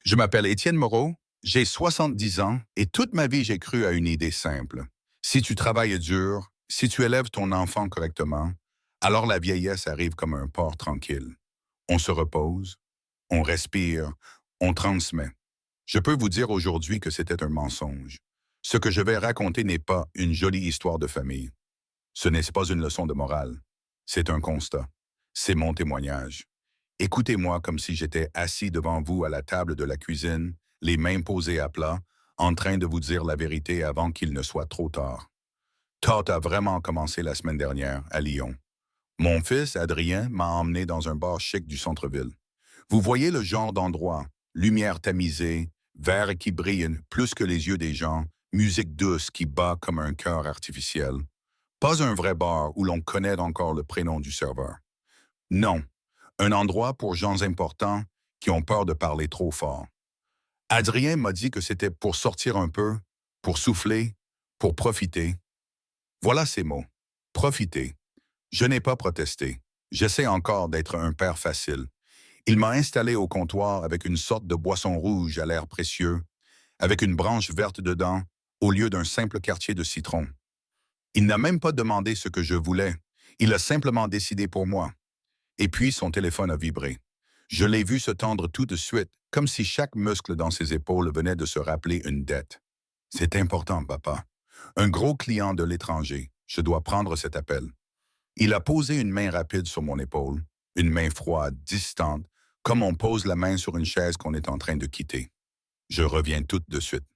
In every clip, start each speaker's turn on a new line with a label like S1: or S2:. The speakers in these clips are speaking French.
S1: Je m'appelle Étienne Moreau, j'ai 70 ans et toute ma vie j'ai cru à une idée simple. Si tu travailles dur, si tu élèves ton enfant correctement, alors la vieillesse arrive comme un port tranquille. On se repose, on respire, on transmet. Je peux vous dire aujourd'hui que c'était un mensonge. Ce que je vais raconter n'est pas une jolie histoire de famille. Ce n'est pas une leçon de morale. C'est un constat. C'est mon témoignage. Écoutez-moi comme si j'étais assis devant vous à la table de la cuisine, les mains posées à plat, en train de vous dire la vérité avant qu'il ne soit trop tard. Tout a vraiment commencé la semaine dernière, à Lyon. Mon fils, Adrien, m'a emmené dans un bar chic du centre-ville. Vous voyez le genre d'endroit, lumière tamisée, verre qui brille plus que les yeux des gens, musique douce qui bat comme un cœur artificiel. Pas un vrai bar où l'on connaît encore le prénom du serveur. Non, un endroit pour gens importants qui ont peur de parler trop fort. Adrien m'a dit que c'était pour sortir un peu, pour souffler, pour profiter. Voilà ces mots. Profiter. Je n'ai pas protesté. J'essaie encore d'être un père facile. Il m'a installé au comptoir avec une sorte de boisson rouge à l'air précieux, avec une branche verte dedans, au lieu d'un simple quartier de citron. Il n'a même pas demandé ce que je voulais. Il a simplement décidé pour moi. Et puis son téléphone a vibré. Je l'ai vu se tendre tout de suite, comme si chaque muscle dans ses épaules venait de se rappeler une dette. C'est important, papa. Un gros client de l'étranger. Je dois prendre cet appel. Il a posé une main rapide sur mon épaule, une main froide, distante, comme on pose la main sur une chaise qu'on est en train de quitter. Je reviens tout de suite.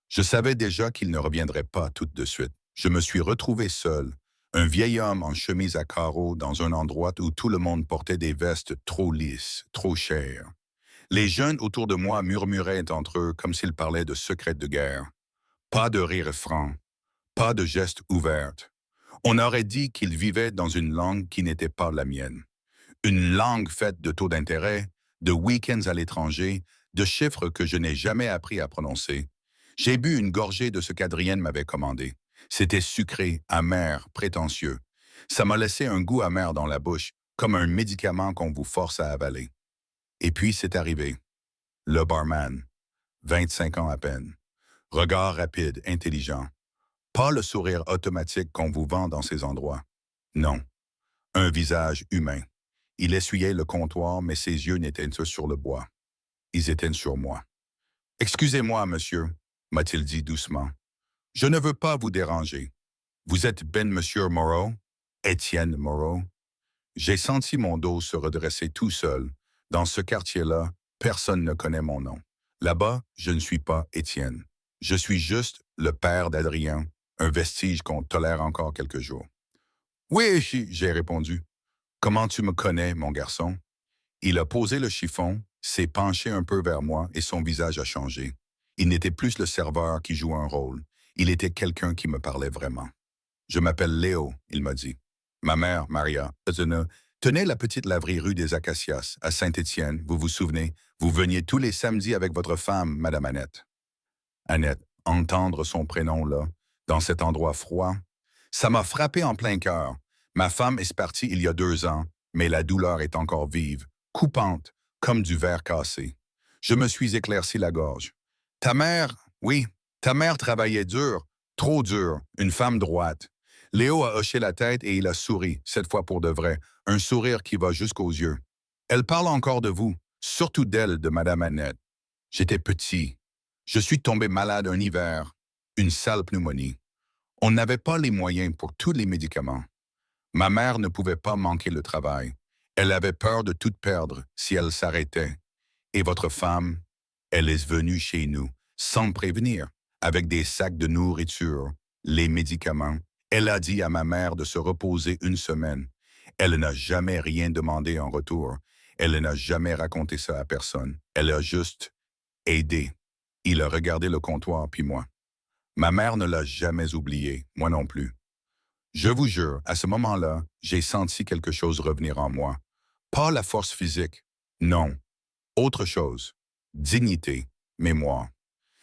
S1: Je savais déjà qu'il ne reviendrait pas tout de suite. Je me suis retrouvé seul, un vieil homme en chemise à carreaux dans un endroit où tout le monde portait des vestes trop lisses, trop chères. Les jeunes autour de moi murmuraient entre eux comme s'ils parlaient de secrets de guerre. Pas de rire franc, pas de gestes ouverts. On aurait dit qu'ils vivaient dans une langue qui n'était pas la mienne. Une langue faite de taux d'intérêt, de week-ends à l'étranger, de chiffres que je n'ai jamais appris à prononcer. J'ai bu une gorgée de ce qu'Adrienne m'avait commandé. C'était sucré, amer, prétentieux. Ça m'a laissé un goût amer dans la bouche, comme un médicament qu'on vous force à avaler. Et puis c'est arrivé. Le barman, 25 ans à peine. Regard rapide, intelligent. Pas le sourire automatique qu'on vous vend dans ces endroits. Non, un visage humain. Il essuyait le comptoir, mais ses yeux n'étaient que sur le bois. Ils étaient sur moi. Excusez-moi, monsieur, m'a-t-il dit doucement. Je ne veux pas vous déranger. Vous êtes Ben Monsieur Moreau, Étienne Moreau. J'ai senti mon dos se redresser tout seul. Dans ce quartier-là, personne ne connaît mon nom. Là-bas, je ne suis pas Étienne. Je suis juste le père d'Adrien, un vestige qu'on tolère encore quelques jours. Oui, j'ai répondu. Comment tu me connais, mon garçon? Il a posé le chiffon, s'est penché un peu vers moi et son visage a changé. Il n'était plus le serveur qui joue un rôle. Il était quelqu'un qui me parlait vraiment. Je m'appelle Léo, il m'a dit. Ma mère, Maria, tenait la petite laverie rue des Acacias, à Saint-Étienne, vous vous souvenez? Vous veniez tous les samedis avec votre femme, Madame Annette. Annette, entendre son prénom là, dans cet endroit froid, ça m'a frappé en plein cœur. Ma femme est partie il y a 2 ans, mais la douleur est encore vive, coupante, comme du verre cassé. Je me suis éclairci la gorge. Ta mère, oui, ta mère travaillait dur, trop dur, une femme droite. Léo a hoché la tête et il a souri, cette fois pour de vrai, un sourire qui va jusqu'aux yeux. Elle parle encore de vous, surtout d'elle, de Madame Annette. J'étais petit. Je suis tombé malade un hiver, une sale pneumonie. On n'avait pas les moyens pour tous les médicaments. Ma mère ne pouvait pas manquer le travail. Elle avait peur de tout perdre si elle s'arrêtait. Et votre femme, elle est venue chez nous, sans me prévenir, avec des sacs de nourriture, les médicaments. Elle a dit à ma mère de se reposer une semaine. Elle n'a jamais rien demandé en retour. Elle n'a jamais raconté ça à personne. Elle a juste aidé. Il a regardé le comptoir puis moi. Ma mère ne l'a jamais oublié, moi non plus. Je vous jure, à ce moment-là, j'ai senti quelque chose revenir en moi. Pas la force physique, non. Autre chose. Dignité, mémoire.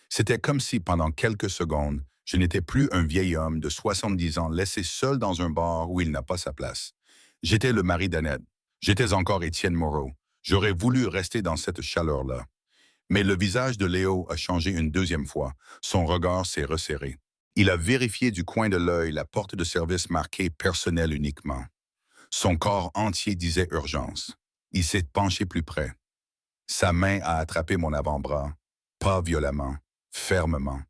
S1: C'était comme si, pendant quelques secondes, je n'étais plus un vieil homme de 70 ans laissé seul dans un bar où il n'a pas sa place. J'étais le mari d'Annette. J'étais encore Étienne Moreau. J'aurais voulu rester dans cette chaleur-là. Mais le visage de Léo a changé une deuxième fois. Son regard s'est resserré. Il a vérifié du coin de l'œil la porte de service marquée personnel uniquement. Son corps entier disait urgence. Il s'est penché plus près. Sa main a attrapé mon avant-bras, pas violemment, fermement.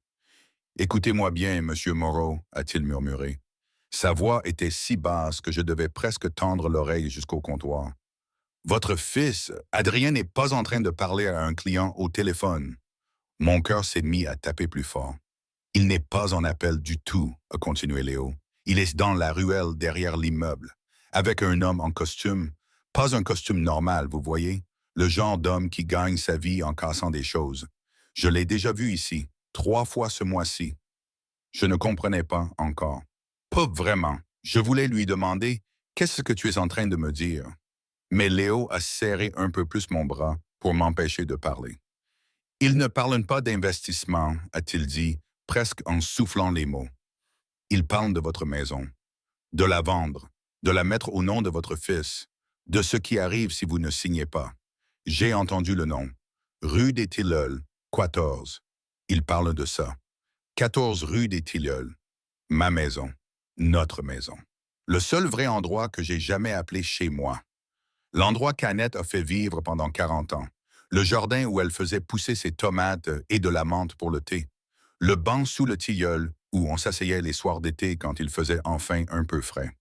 S1: Écoutez-moi bien, monsieur Moreau, a-t-il murmuré. Sa voix était si basse que je devais presque tendre l'oreille jusqu'au comptoir. Votre fils, Adrien n'est pas en train de parler à un client au téléphone. Mon cœur s'est mis à taper plus fort. Il n'est pas en appel du tout, a continué Léo. Il est dans la ruelle derrière l'immeuble, avec un homme en costume. Pas un costume normal, vous voyez, le genre d'homme qui gagne sa vie en cassant des choses. Je l'ai déjà vu ici, 3 fois ce mois-ci. Je ne comprenais pas encore. Pas vraiment. Je voulais lui demander « Qu'est-ce que tu es en train de me dire ?» Mais Léo a serré un peu plus mon bras pour m'empêcher de parler. « Il ne parle pas d'investissement, a-t-il dit, presque en soufflant les mots. Il parle de votre maison, de la vendre, de la mettre au nom de votre fils, de ce qui arrive si vous ne signez pas. J'ai entendu le nom. Rue des Tilleuls, 14. Il parle de ça. 14 rue des Tilleuls. Ma maison. Notre maison. Le seul vrai endroit que j'ai jamais appelé chez moi. L'endroit qu'Annette a fait vivre pendant 40 ans. Le jardin où elle faisait pousser ses tomates et de la menthe pour le thé. Le banc sous le tilleul où on s'asseyait les soirs d'été quand il faisait enfin un peu frais.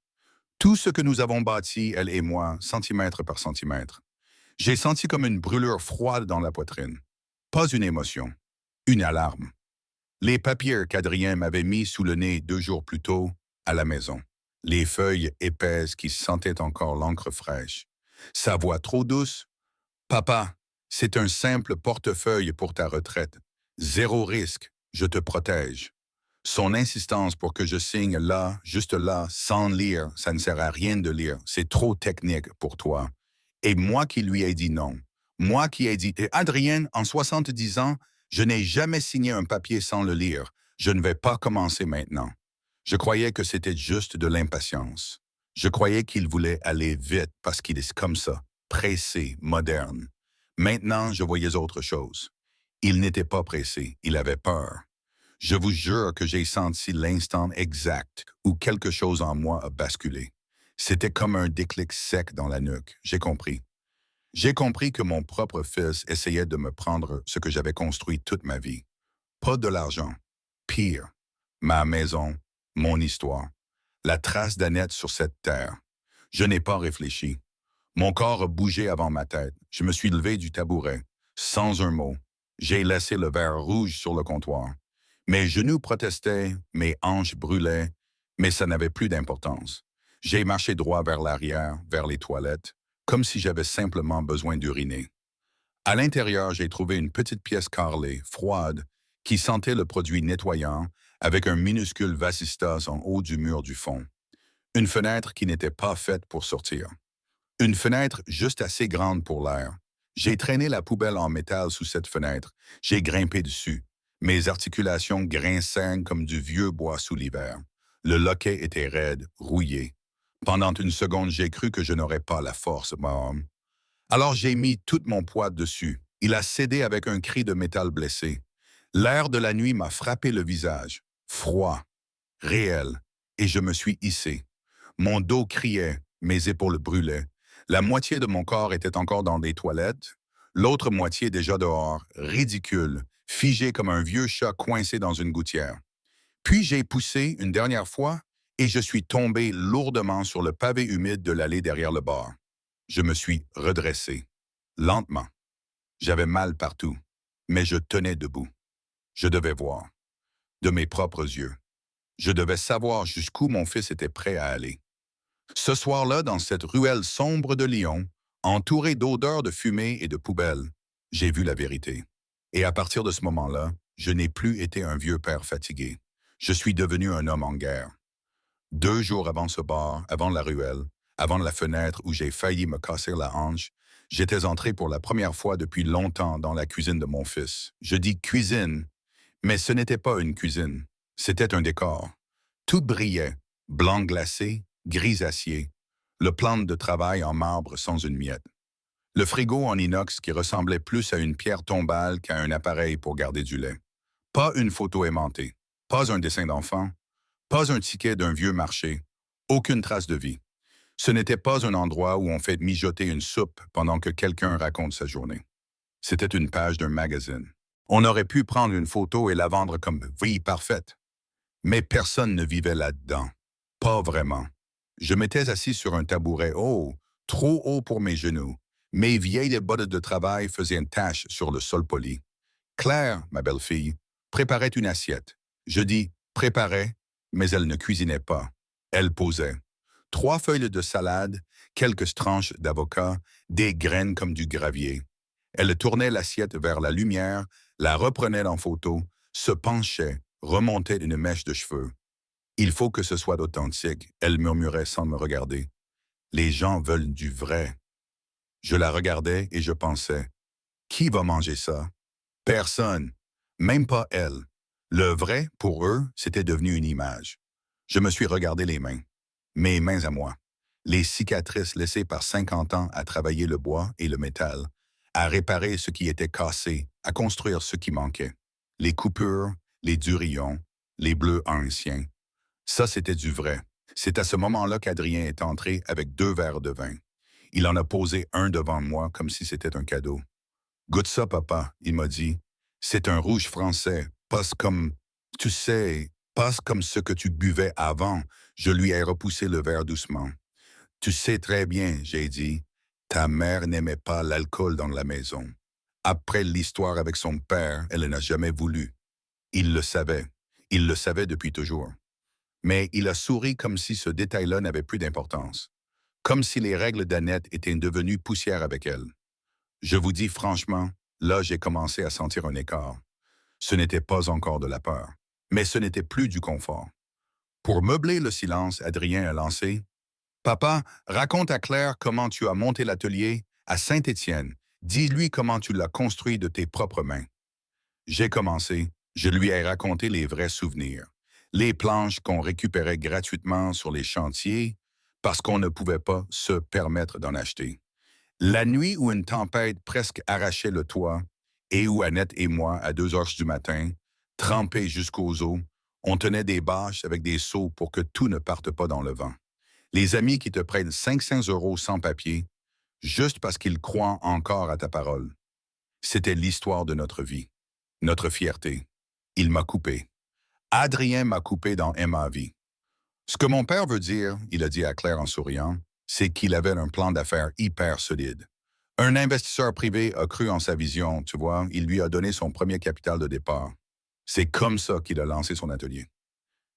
S1: Tout ce que nous avons bâti, elle et moi, centimètre par centimètre. J'ai senti comme une brûlure froide dans la poitrine. Pas une émotion, une alarme. Les papiers qu'Adrien m'avait mis sous le nez 2 jours plus tôt, à la maison. Les feuilles épaisses qui sentaient encore l'encre fraîche. Sa voix trop douce. « Papa, c'est un simple portefeuille pour ta retraite. Zéro risque, je te protège. » Son insistance pour que je signe là, juste là, sans lire, ça ne sert à rien de lire, c'est trop technique pour toi. Et moi qui lui ai dit non. Moi qui ai dit, et Adrien, en 70 ans, je n'ai jamais signé un papier sans le lire. Je ne vais pas commencer maintenant. Je croyais que c'était juste de l'impatience. Je croyais qu'il voulait aller vite parce qu'il est comme ça, pressé, moderne. Maintenant, je voyais autre chose. Il n'était pas pressé, il avait peur. Je vous jure que j'ai senti l'instant exact où quelque chose en moi a basculé. C'était comme un déclic sec dans la nuque, j'ai compris. J'ai compris que mon propre fils essayait de me prendre ce que j'avais construit toute ma vie. Pas de l'argent. Pire, ma maison, mon histoire. La trace d'Annette sur cette terre. Je n'ai pas réfléchi. Mon corps a bougé avant ma tête. Je me suis levé du tabouret, sans un mot. J'ai laissé le verre rouge sur le comptoir. Mes genoux protestaient, mes hanches brûlaient, mais ça n'avait plus d'importance. J'ai marché droit vers l'arrière, vers les toilettes, comme si j'avais simplement besoin d'uriner. À l'intérieur, j'ai trouvé une petite pièce carrelée, froide, qui sentait le produit nettoyant, avec un minuscule vasistas en haut du mur du fond. Une fenêtre qui n'était pas faite pour sortir. Une fenêtre juste assez grande pour l'air. J'ai traîné la poubelle en métal sous cette fenêtre. J'ai grimpé dessus. Mes articulations grinçaient comme du vieux bois sous l'hiver. Le loquet était raide, rouillé. Pendant une seconde, j'ai cru que je n'aurais pas la force, Mahomme. Alors j'ai mis tout mon poids dessus. Il a cédé avec un cri de métal blessé. L'air de la nuit m'a frappé le visage. Froid, réel, et je me suis hissé. Mon dos criait, mes épaules brûlaient. La moitié de mon corps était encore dans des toilettes, l'autre moitié déjà dehors, ridicule, figé comme un vieux chat coincé dans une gouttière. Puis j'ai poussé une dernière fois et je suis tombé lourdement sur le pavé humide de l'allée derrière le bar. Je me suis redressé, lentement. J'avais mal partout, mais je tenais debout. Je devais voir, de mes propres yeux. Je devais savoir jusqu'où mon fils était prêt à aller. Ce soir-là, dans cette ruelle sombre de Lyon, entourée d'odeurs de fumée et de poubelles, j'ai vu la vérité. Et à partir de ce moment-là, je n'ai plus été un vieux père fatigué. Je suis devenu un homme en guerre. 2 jours avant ce bar, avant la ruelle, avant la fenêtre où j'ai failli me casser la hanche, j'étais entré pour la première fois depuis longtemps dans la cuisine de mon fils. Je dis cuisine, mais ce n'était pas une cuisine. C'était un décor. Tout brillait, blanc glacé, gris acier, le plan de travail en marbre sans une miette. Le frigo en inox qui ressemblait plus à une pierre tombale qu'à un appareil pour garder du lait. Pas une photo aimantée, pas un dessin d'enfant, pas un ticket d'un vieux marché, aucune trace de vie. Ce n'était pas un endroit où on fait mijoter une soupe pendant que quelqu'un raconte sa journée. C'était une page d'un magazine. On aurait pu prendre une photo et la vendre comme vie parfaite. Mais personne ne vivait là-dedans. Pas vraiment. Je m'étais assis sur un tabouret haut, trop haut pour mes genoux. Mes vieilles bottes de travail faisaient une tache sur le sol poli. Claire, ma belle-fille, préparait une assiette. Je dis préparait, mais elle ne cuisinait pas. Elle posait. 3 feuilles de salade, quelques tranches d'avocat, des graines comme du gravier. Elle tournait l'assiette vers la lumière, la reprenait en photo, se penchait, remontait une mèche de cheveux. Il faut que ce soit authentique, elle murmurait sans me regarder. Les gens veulent du vrai. Je la regardais et je pensais, qui va manger ça? Personne, même pas elle. Le vrai, pour eux, c'était devenu une image. Je me suis regardé les mains. Mes mains à moi. Les cicatrices laissées par 50 ans à travailler le bois et le métal, à réparer ce qui était cassé, à construire ce qui manquait. Les coupures, les durillons, les bleus anciens. Ça, c'était du vrai. C'est à ce moment-là qu'Adrien est entré avec 2 verres de vin. Il en a posé un devant moi comme si c'était un cadeau. Goûte ça, papa, il m'a dit. C'est un rouge français, pas comme, tu sais, pas comme ce que tu buvais avant. Je lui ai repoussé le verre doucement. Tu sais très bien, j'ai dit, ta mère n'aimait pas l'alcool dans la maison. Après l'histoire avec son père, elle n'a jamais voulu. Il le savait. Il le savait depuis toujours. Mais il a souri comme si ce détail-là n'avait plus d'importance. Comme si les règles d'Annette étaient devenues poussière avec elle. Je vous dis franchement, là j'ai commencé à sentir un écart. Ce n'était pas encore de la peur, mais ce n'était plus du confort. Pour meubler le silence, Adrien a lancé « Papa, raconte à Claire comment tu as monté l'atelier à Saint-Étienne. Dis-lui comment tu l'as construit de tes propres mains. » J'ai commencé, je lui ai raconté les vrais souvenirs. Les planches qu'on récupérait gratuitement sur les chantiers parce qu'on ne pouvait pas se permettre d'en acheter. La nuit où une tempête presque arrachait le toit et où Annette et moi, à 2 heures du matin, trempés jusqu'aux os, on tenait des bâches avec des seaux pour que tout ne parte pas dans le vent. Les amis qui te prennent 500 € sans papier, juste parce qu'ils croient encore à ta parole. C'était l'histoire de notre vie, notre fierté. Il m'a coupé. Adrien m'a coupé dans ma vie. Ce que mon père veut dire, il a dit à Claire en souriant, c'est qu'il avait un plan d'affaires hyper solide. Un investisseur privé a cru en sa vision, tu vois, il lui a donné son premier capital de départ. C'est comme ça qu'il a lancé son atelier.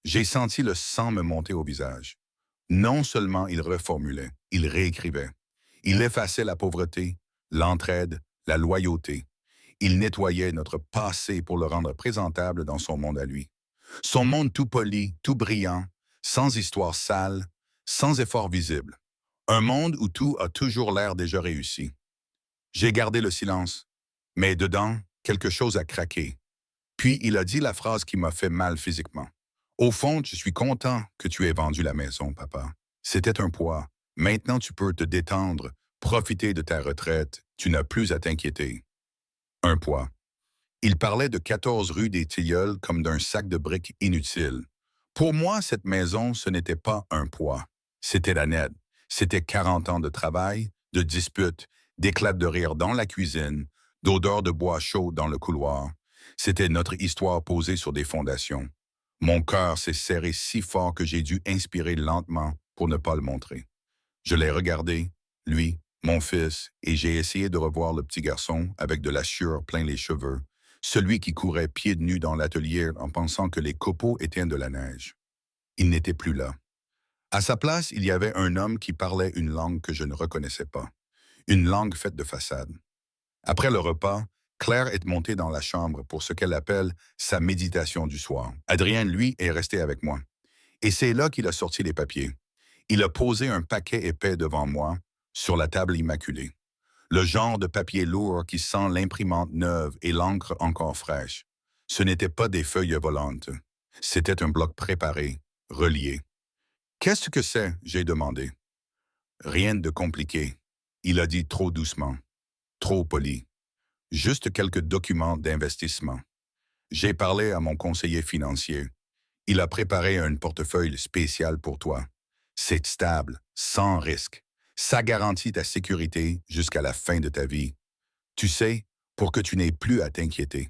S1: J'ai senti le sang me monter au visage. Non seulement il reformulait, il réécrivait. Il effaçait la pauvreté, l'entraide, la loyauté. Il nettoyait notre passé pour le rendre présentable dans son monde à lui. Son monde tout poli, tout brillant, sans histoire sale, sans effort visible. Un monde où tout a toujours l'air déjà réussi. J'ai gardé le silence, mais dedans, quelque chose a craqué. Puis il a dit la phrase qui m'a fait mal physiquement. Au fond, je suis content que tu aies vendu la maison, papa. C'était un poids. Maintenant, tu peux te détendre, profiter de ta retraite. Tu n'as plus à t'inquiéter. Un poids. Il parlait de 14 rue des Tilleuls comme d'un sac de briques inutile. Pour moi, cette maison, ce n'était pas un poids. C'était la nette. C'était 40 ans de travail, de disputes, d'éclats de rire dans la cuisine, d'odeurs de bois chaud dans le couloir. C'était notre histoire posée sur des fondations. Mon cœur s'est serré si fort que j'ai dû inspirer lentement pour ne pas le montrer. Je l'ai regardé, lui, mon fils, et j'ai essayé de revoir le petit garçon avec de la sueur plein les cheveux, celui qui courait pieds nus dans l'atelier en pensant que les copeaux étaient de la neige. Il n'était plus là. À sa place, il y avait un homme qui parlait une langue que je ne reconnaissais pas, une langue faite de façade. Après le repas, Claire est montée dans la chambre pour ce qu'elle appelle sa méditation du soir. Adrien, lui, est resté avec moi. Et c'est là qu'il a sorti les papiers. Il a posé un paquet épais devant moi, sur la table immaculée. Le genre de papier lourd qui sent l'imprimante neuve et l'encre encore fraîche. Ce n'étaient pas des feuilles volantes. C'était un bloc préparé, relié. Qu'est-ce que c'est? J'ai demandé. Rien de compliqué. Il a dit trop doucement. Trop poli. Juste quelques documents d'investissement. J'ai parlé à mon conseiller financier. Il a préparé un portefeuille spécial pour toi. C'est stable, sans risque. Ça garantit ta sécurité jusqu'à la fin de ta vie. Tu sais, pour que tu n'aies plus à t'inquiéter.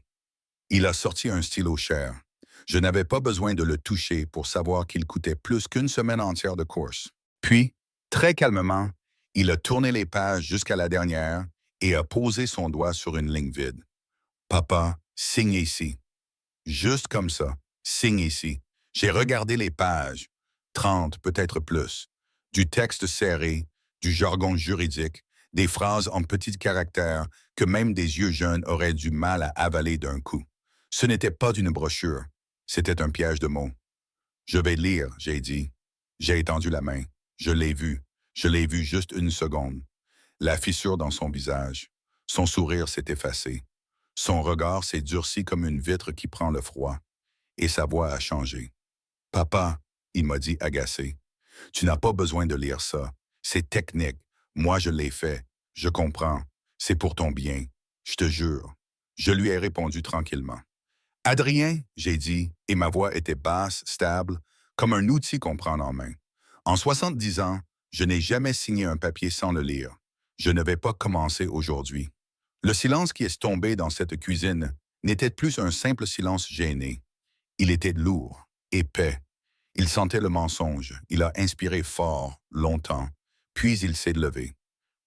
S1: Il a sorti un stylo cher. Je n'avais pas besoin de le toucher pour savoir qu'il coûtait plus qu'une semaine entière de course. Puis, très calmement, il a tourné les pages jusqu'à la dernière et a posé son doigt sur une ligne vide. Papa, signe ici. Juste comme ça, signe ici. J'ai regardé les pages, 30 peut-être plus, du texte serré, du jargon juridique, des phrases en petits caractères que même des yeux jeunes auraient du mal à avaler d'un coup. Ce n'était pas une brochure, c'était un piège de mots. Je vais lire, j'ai dit. J'ai étendu la main. Je l'ai vu. Je l'ai vu juste une seconde. La fissure dans son visage. Son sourire s'est effacé. Son regard s'est durci comme une vitre qui prend le froid. Et sa voix a changé. Papa, il m'a dit agacé, tu n'as pas besoin de lire ça. C'est technique. Moi, je l'ai fait. Je comprends. C'est pour ton bien. Je te jure. Je lui ai répondu tranquillement. Adrien, j'ai dit, et ma voix était basse, stable, comme un outil qu'on prend en main. En 70 ans, je n'ai jamais signé un papier sans le lire. Je ne vais pas commencer aujourd'hui. Le silence qui est tombé dans cette cuisine n'était plus un simple silence gêné. Il était lourd, épais. Il sentait le mensonge. Il a inspiré fort, longtemps. Puis il s'est levé.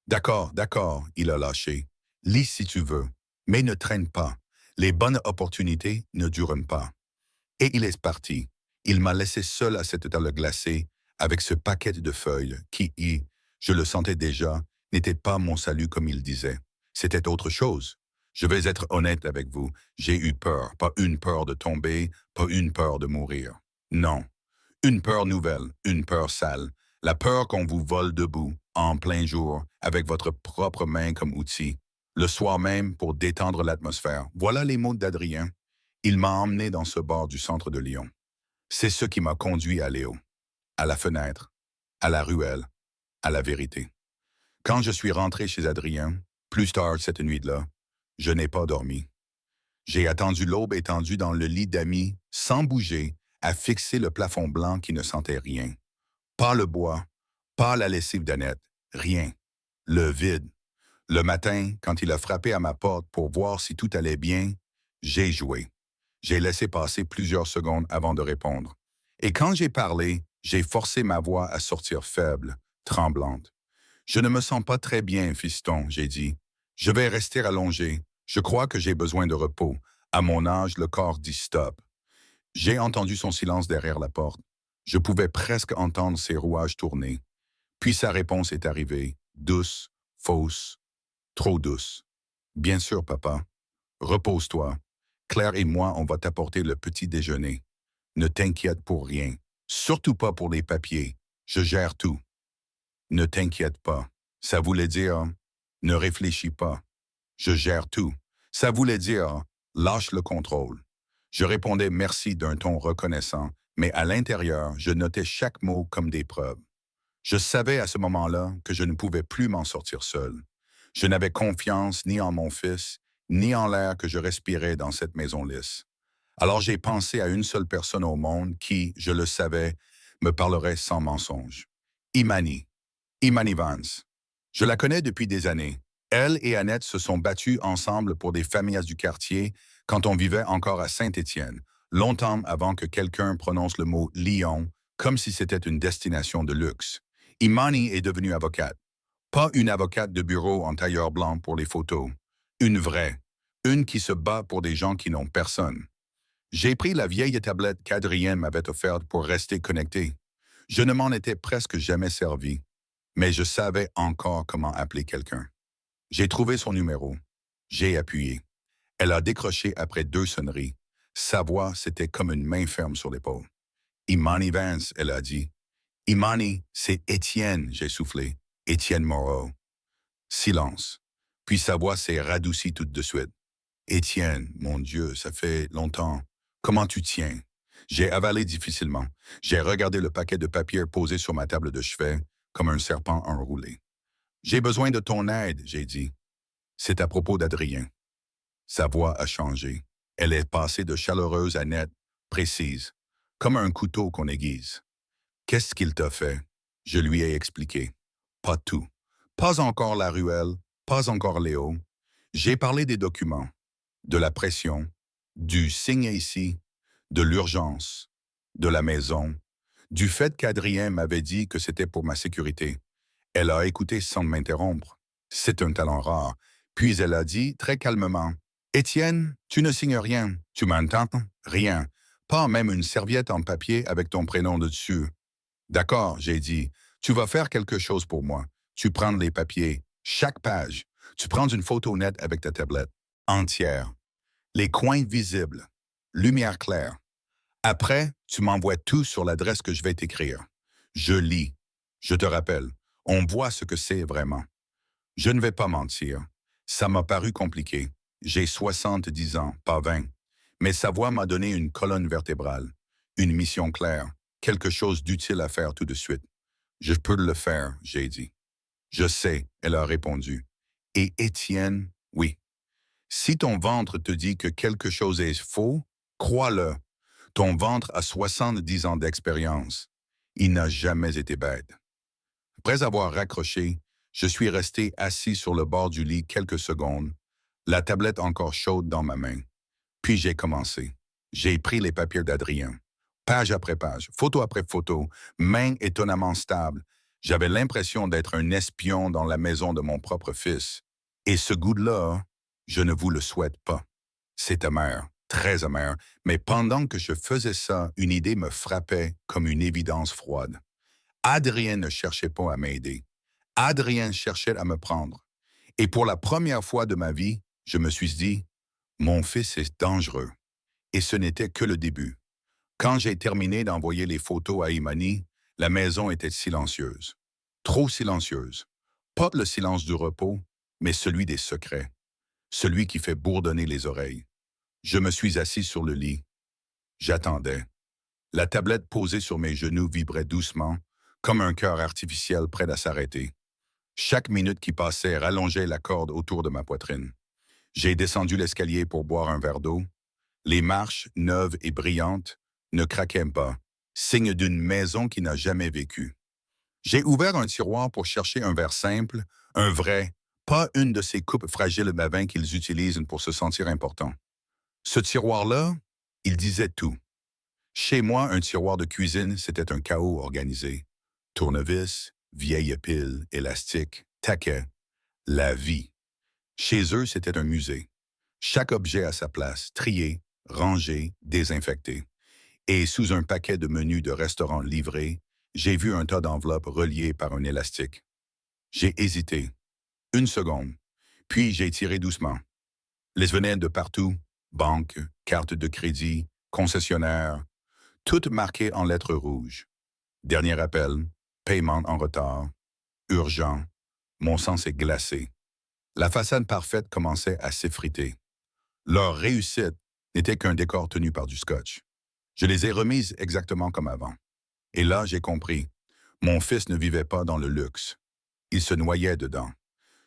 S1: D'accord, il a lâché. Lis si tu veux, mais ne traîne pas. Les bonnes opportunités ne durent pas. Et il est parti. Il m'a laissé seul à cette table glacée, avec ce paquet de feuilles qui, je le sentais déjà, n'était pas mon salut comme il disait. C'était autre chose. Je vais être honnête avec vous, j'ai eu peur, pas une peur de tomber, pas une peur de mourir. Non, une peur nouvelle, une peur sale, la peur qu'on vous vole debout, en plein jour, avec votre propre main comme outil, le soir même pour détendre l'atmosphère. Voilà les mots d'Adrien. Il m'a emmené dans ce bar du centre de Lyon. C'est ce qui m'a conduit à Léo, à la fenêtre, à la ruelle, à la vérité. Quand je suis rentré chez Adrien, plus tard cette nuit-là, je n'ai pas dormi. J'ai attendu l'aube étendue dans le lit d'amis, sans bouger, à fixer le plafond blanc qui ne sentait rien. Pas le bois, pas la lessive d'Annette, rien. Le vide. Le matin, quand il a frappé à ma porte pour voir si tout allait bien, j'ai joué. J'ai laissé passer plusieurs secondes avant de répondre. Et quand j'ai parlé, j'ai forcé ma voix à sortir faible, tremblante. Je ne me sens pas très bien, fiston, j'ai dit. Je vais rester allongé. Je crois que j'ai besoin de repos. À mon âge, le corps dit stop. J'ai entendu son silence derrière la porte. Je pouvais presque entendre ses rouages tourner. Puis sa réponse est arrivée, douce, fausse, trop douce. Bien sûr, papa. Repose-toi. Claire et moi, on va t'apporter le petit déjeuner. Ne t'inquiète pour rien. Surtout pas pour les papiers. Je gère tout. Ne t'inquiète pas. Ça voulait dire, ne réfléchis pas. Je gère tout. Ça voulait dire, lâche le contrôle. Je répondais merci d'un ton reconnaissant, mais à l'intérieur, je notais chaque mot comme des preuves. Je savais à ce moment-là que je ne pouvais plus m'en sortir seul. Je n'avais confiance ni en mon fils, ni en l'air que je respirais dans cette maison lisse. Alors j'ai pensé à une seule personne au monde qui, je le savais, me parlerait sans mensonge. Imani. Imani Vance. Je la connais depuis des années. Elle et Annette se sont battues ensemble pour des familles du quartier quand on vivait encore à Saint-Étienne, longtemps avant que quelqu'un prononce le mot Lyon comme si c'était une destination de luxe. Imani est devenue avocate. Pas une avocate de bureau en tailleur blanc pour les photos. Une vraie. Une qui se bat pour des gens qui n'ont personne. J'ai pris la vieille tablette qu'Adrien m'avait offerte pour rester connecté. Je ne m'en étais presque jamais servi, mais je savais encore comment appeler quelqu'un. J'ai trouvé son numéro. J'ai appuyé. Elle a décroché après 2 sonneries. Sa voix, c'était comme une main ferme sur l'épaule. Imani Vance, elle a dit. Imani, c'est Étienne, j'ai soufflé. Étienne Moreau. Silence. Puis sa voix s'est radoucie tout de suite. Étienne, mon Dieu, ça fait longtemps. Comment tu tiens? J'ai avalé difficilement. J'ai regardé le paquet de papier posé sur ma table de chevet, comme un serpent enroulé. J'ai besoin de ton aide, j'ai dit. C'est à propos d'Adrien. Sa voix a changé. Elle est passée de chaleureuse à nette, précise, comme un couteau qu'on aiguise. Qu'est-ce qu'il t'a fait? Je lui ai expliqué. Pas tout. Pas encore la ruelle, pas encore Léo. J'ai parlé des documents, de la pression, du signe ici, de l'urgence, de la maison, du fait qu'Adrien m'avait dit que c'était pour ma sécurité. Elle a écouté sans m'interrompre. C'est un talent rare. Puis elle a dit très calmement, Étienne, tu ne signes rien. Tu m'entends? Rien. Pas même une serviette en papier avec ton prénom dessus. D'accord, j'ai dit. Tu vas faire quelque chose pour moi. Tu prends les papiers, chaque page. Tu prends une photo nette avec ta tablette, entière. Les coins visibles, lumière claire. Après, tu m'envoies tout sur l'adresse que je vais t'écrire. Je lis. Je te rappelle, on voit ce que c'est vraiment. Je ne vais pas mentir. Ça m'a paru compliqué. J'ai 70 ans, pas 20. Mais sa voix m'a donné une colonne vertébrale, une mission claire, quelque chose d'utile à faire tout de suite. Je peux le faire, j'ai dit. Je sais, elle a répondu. Et Étienne, oui. Si ton ventre te dit que quelque chose est faux, crois-le. Ton ventre a 70 ans d'expérience. Il n'a jamais été bête. Après avoir raccroché, je suis resté assis sur le bord du lit quelques secondes, la tablette encore chaude dans ma main. Puis j'ai commencé. J'ai pris les papiers d'Adrien. Page après page, photo après photo, main étonnamment stable. J'avais l'impression d'être un espion dans la maison de mon propre fils. Et ce goût-là, je ne vous le souhaite pas. C'est amer, très amer, mais pendant que je faisais ça, une idée me frappait comme une évidence froide. Adrien ne cherchait pas à m'aider. Adrien cherchait à me prendre. Et pour la première fois de ma vie, je me suis dit, mon fils est dangereux. Et ce n'était que le début. Quand j'ai terminé d'envoyer les photos à Imani, la maison était silencieuse. Trop silencieuse. Pas le silence du repos, mais celui des secrets. Celui qui fait bourdonner les oreilles. Je me suis assis sur le lit. J'attendais. La tablette posée sur mes genoux vibrait doucement, comme un cœur artificiel prêt à s'arrêter. Chaque minute qui passait rallongeait la corde autour de ma poitrine. J'ai descendu l'escalier pour boire un verre d'eau. Les marches, neuves et brillantes, ne craquaient pas, signe d'une maison qui n'a jamais vécu. J'ai ouvert un tiroir pour chercher un verre simple, un vrai, pas une de ces coupes fragiles de vin qu'ils utilisent pour se sentir important. Ce tiroir-là, il disait tout. Chez moi, un tiroir de cuisine, c'était un chaos organisé. Tournevis, vieilles piles, élastiques, taquets, la vie. Chez eux, c'était un musée. Chaque objet à sa place, trié, rangé, désinfecté. Et sous un paquet de menus de restaurants livrés, j'ai vu un tas d'enveloppes reliées par un élastique. J'ai hésité. Une seconde. Puis j'ai tiré doucement. Les venaient de partout. Banque, carte de crédit, concessionnaire, toutes marquées en lettres rouges. Dernier appel, paiement en retard, urgent. Mon sang s'est glacé. La façade parfaite commençait à s'effriter. Leur réussite n'était qu'un décor tenu par du scotch. Je les ai remises exactement comme avant. Et là, j'ai compris. Mon fils ne vivait pas dans le luxe. Il se noyait dedans.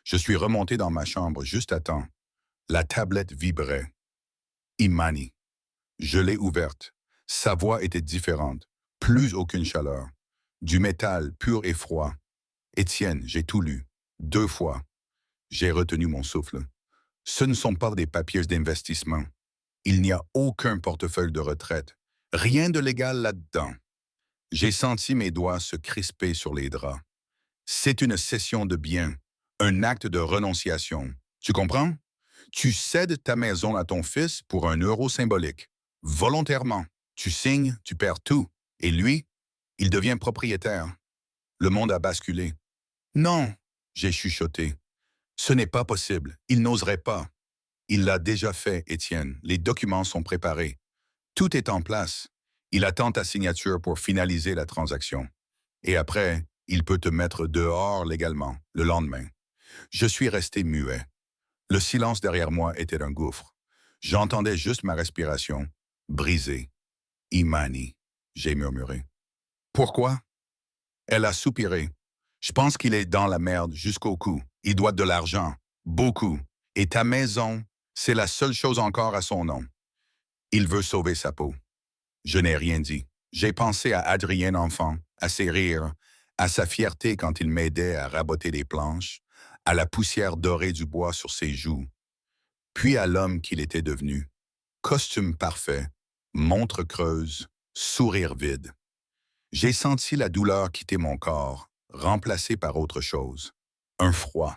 S1: Je suis remonté dans ma chambre juste à temps. La tablette vibrait. Imani. Je l'ai ouverte. Sa voix était différente. Plus aucune chaleur. Du métal pur et froid. Étienne, j'ai tout lu. 2 fois. J'ai retenu mon souffle. Ce ne sont pas des papiers d'investissement. Il n'y a aucun portefeuille de retraite. Rien de légal là-dedans. J'ai senti mes doigts se crisper sur les draps. C'est une cession de biens, un acte de renonciation. Tu comprends? Tu cèdes ta maison à ton fils pour 1 euro symbolique. Volontairement. Tu signes, tu perds tout. Et lui, il devient propriétaire. Le monde a basculé. Non, j'ai chuchoté. Ce n'est pas possible. Il n'oserait pas. Il l'a déjà fait, Étienne. Les documents sont préparés. Tout est en place. Il attend ta signature pour finaliser la transaction. Et après, il peut te mettre dehors légalement, le lendemain. Je suis resté muet. Le silence derrière moi était un gouffre. J'entendais juste ma respiration, brisée. Imani, j'ai murmuré. Pourquoi? Elle a soupiré. Je pense qu'il est dans la merde jusqu'au cou. Il doit de l'argent. Beaucoup. Et ta maison, c'est la seule chose encore à son nom. Il veut sauver sa peau. Je n'ai rien dit. J'ai pensé à Adrien enfant, à ses rires, à sa fierté quand il m'aidait à raboter les planches, à la poussière dorée du bois sur ses joues, puis à l'homme qu'il était devenu. Costume parfait, montre creuse, sourire vide. J'ai senti la douleur quitter mon corps, remplacée par autre chose. Un froid,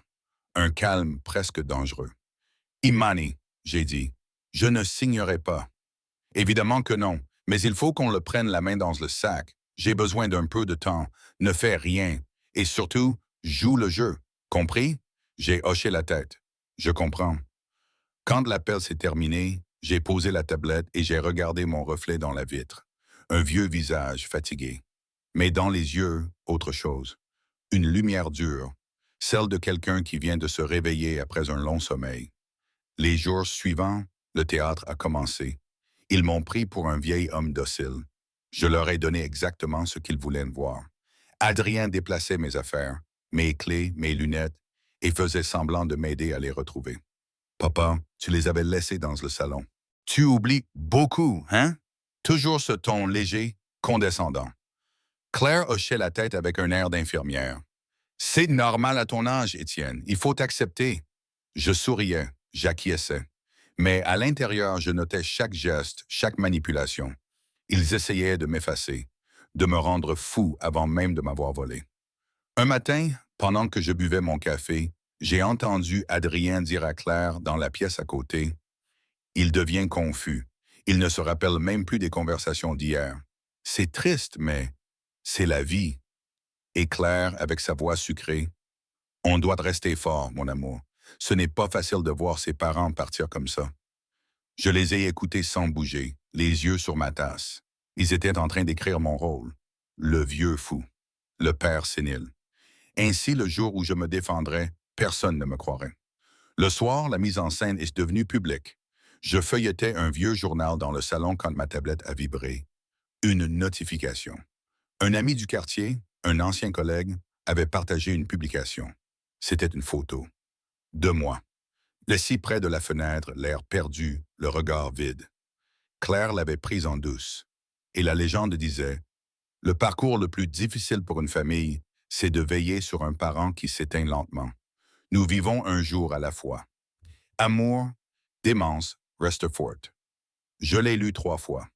S1: un calme presque dangereux. Imani, j'ai dit, je ne signerai pas. Évidemment que non, mais il faut qu'on le prenne la main dans le sac. J'ai besoin d'un peu de temps, ne fais rien, et surtout, joue le jeu. Compris? J'ai hoché la tête. Je comprends. Quand l'appel s'est terminé, j'ai posé la tablette et j'ai regardé mon reflet dans la vitre. Un vieux visage fatigué. Mais dans les yeux, autre chose. Une lumière dure, celle de quelqu'un qui vient de se réveiller après un long sommeil. Les jours suivants, le théâtre a commencé. Ils m'ont pris pour un vieil homme docile. Je leur ai donné exactement ce qu'ils voulaient me voir. Adrien déplaçait mes affaires, mes clés, mes lunettes, et faisait semblant de m'aider à les retrouver. Papa, tu les avais laissés dans le salon. Tu oublies beaucoup, hein? Toujours ce ton léger, condescendant. Claire hochait la tête avec un air d'infirmière. C'est normal à ton âge, Étienne. Il faut accepter. Je souriais, j'acquiesçais. Mais à l'intérieur, je notais chaque geste, chaque manipulation. Ils essayaient de m'effacer, de me rendre fou avant même de m'avoir volé. Un matin, pendant que je buvais mon café, j'ai entendu Adrien dire à Claire dans la pièce à côté, « Il devient confus. Il ne se rappelle même plus des conversations d'hier. C'est triste, mais c'est la vie. » Et Claire, avec sa voix sucrée, « On doit rester fort, mon amour. Ce n'est pas facile de voir ses parents partir comme ça. » Je les ai écoutés sans bouger, les yeux sur ma tasse. Ils étaient en train d'écrire mon rôle. Le vieux fou. Le père sénile. Ainsi, le jour où je me défendrais, personne ne me croirait. Le soir, la mise en scène est devenue publique. Je feuilletais un vieux journal dans le salon quand ma tablette a vibré. Une notification. Un ami du quartier, un ancien collègue, avait partagé une publication. C'était une photo. De moi. Assis près de la fenêtre, l'air perdu, le regard vide. Claire l'avait prise en douce. Et la légende disait, « Le parcours le plus difficile pour une famille, c'est de veiller sur un parent qui s'éteint lentement. Nous vivons un jour à la fois. » Amour, démence, Restefort. Je l'ai lu 3 fois.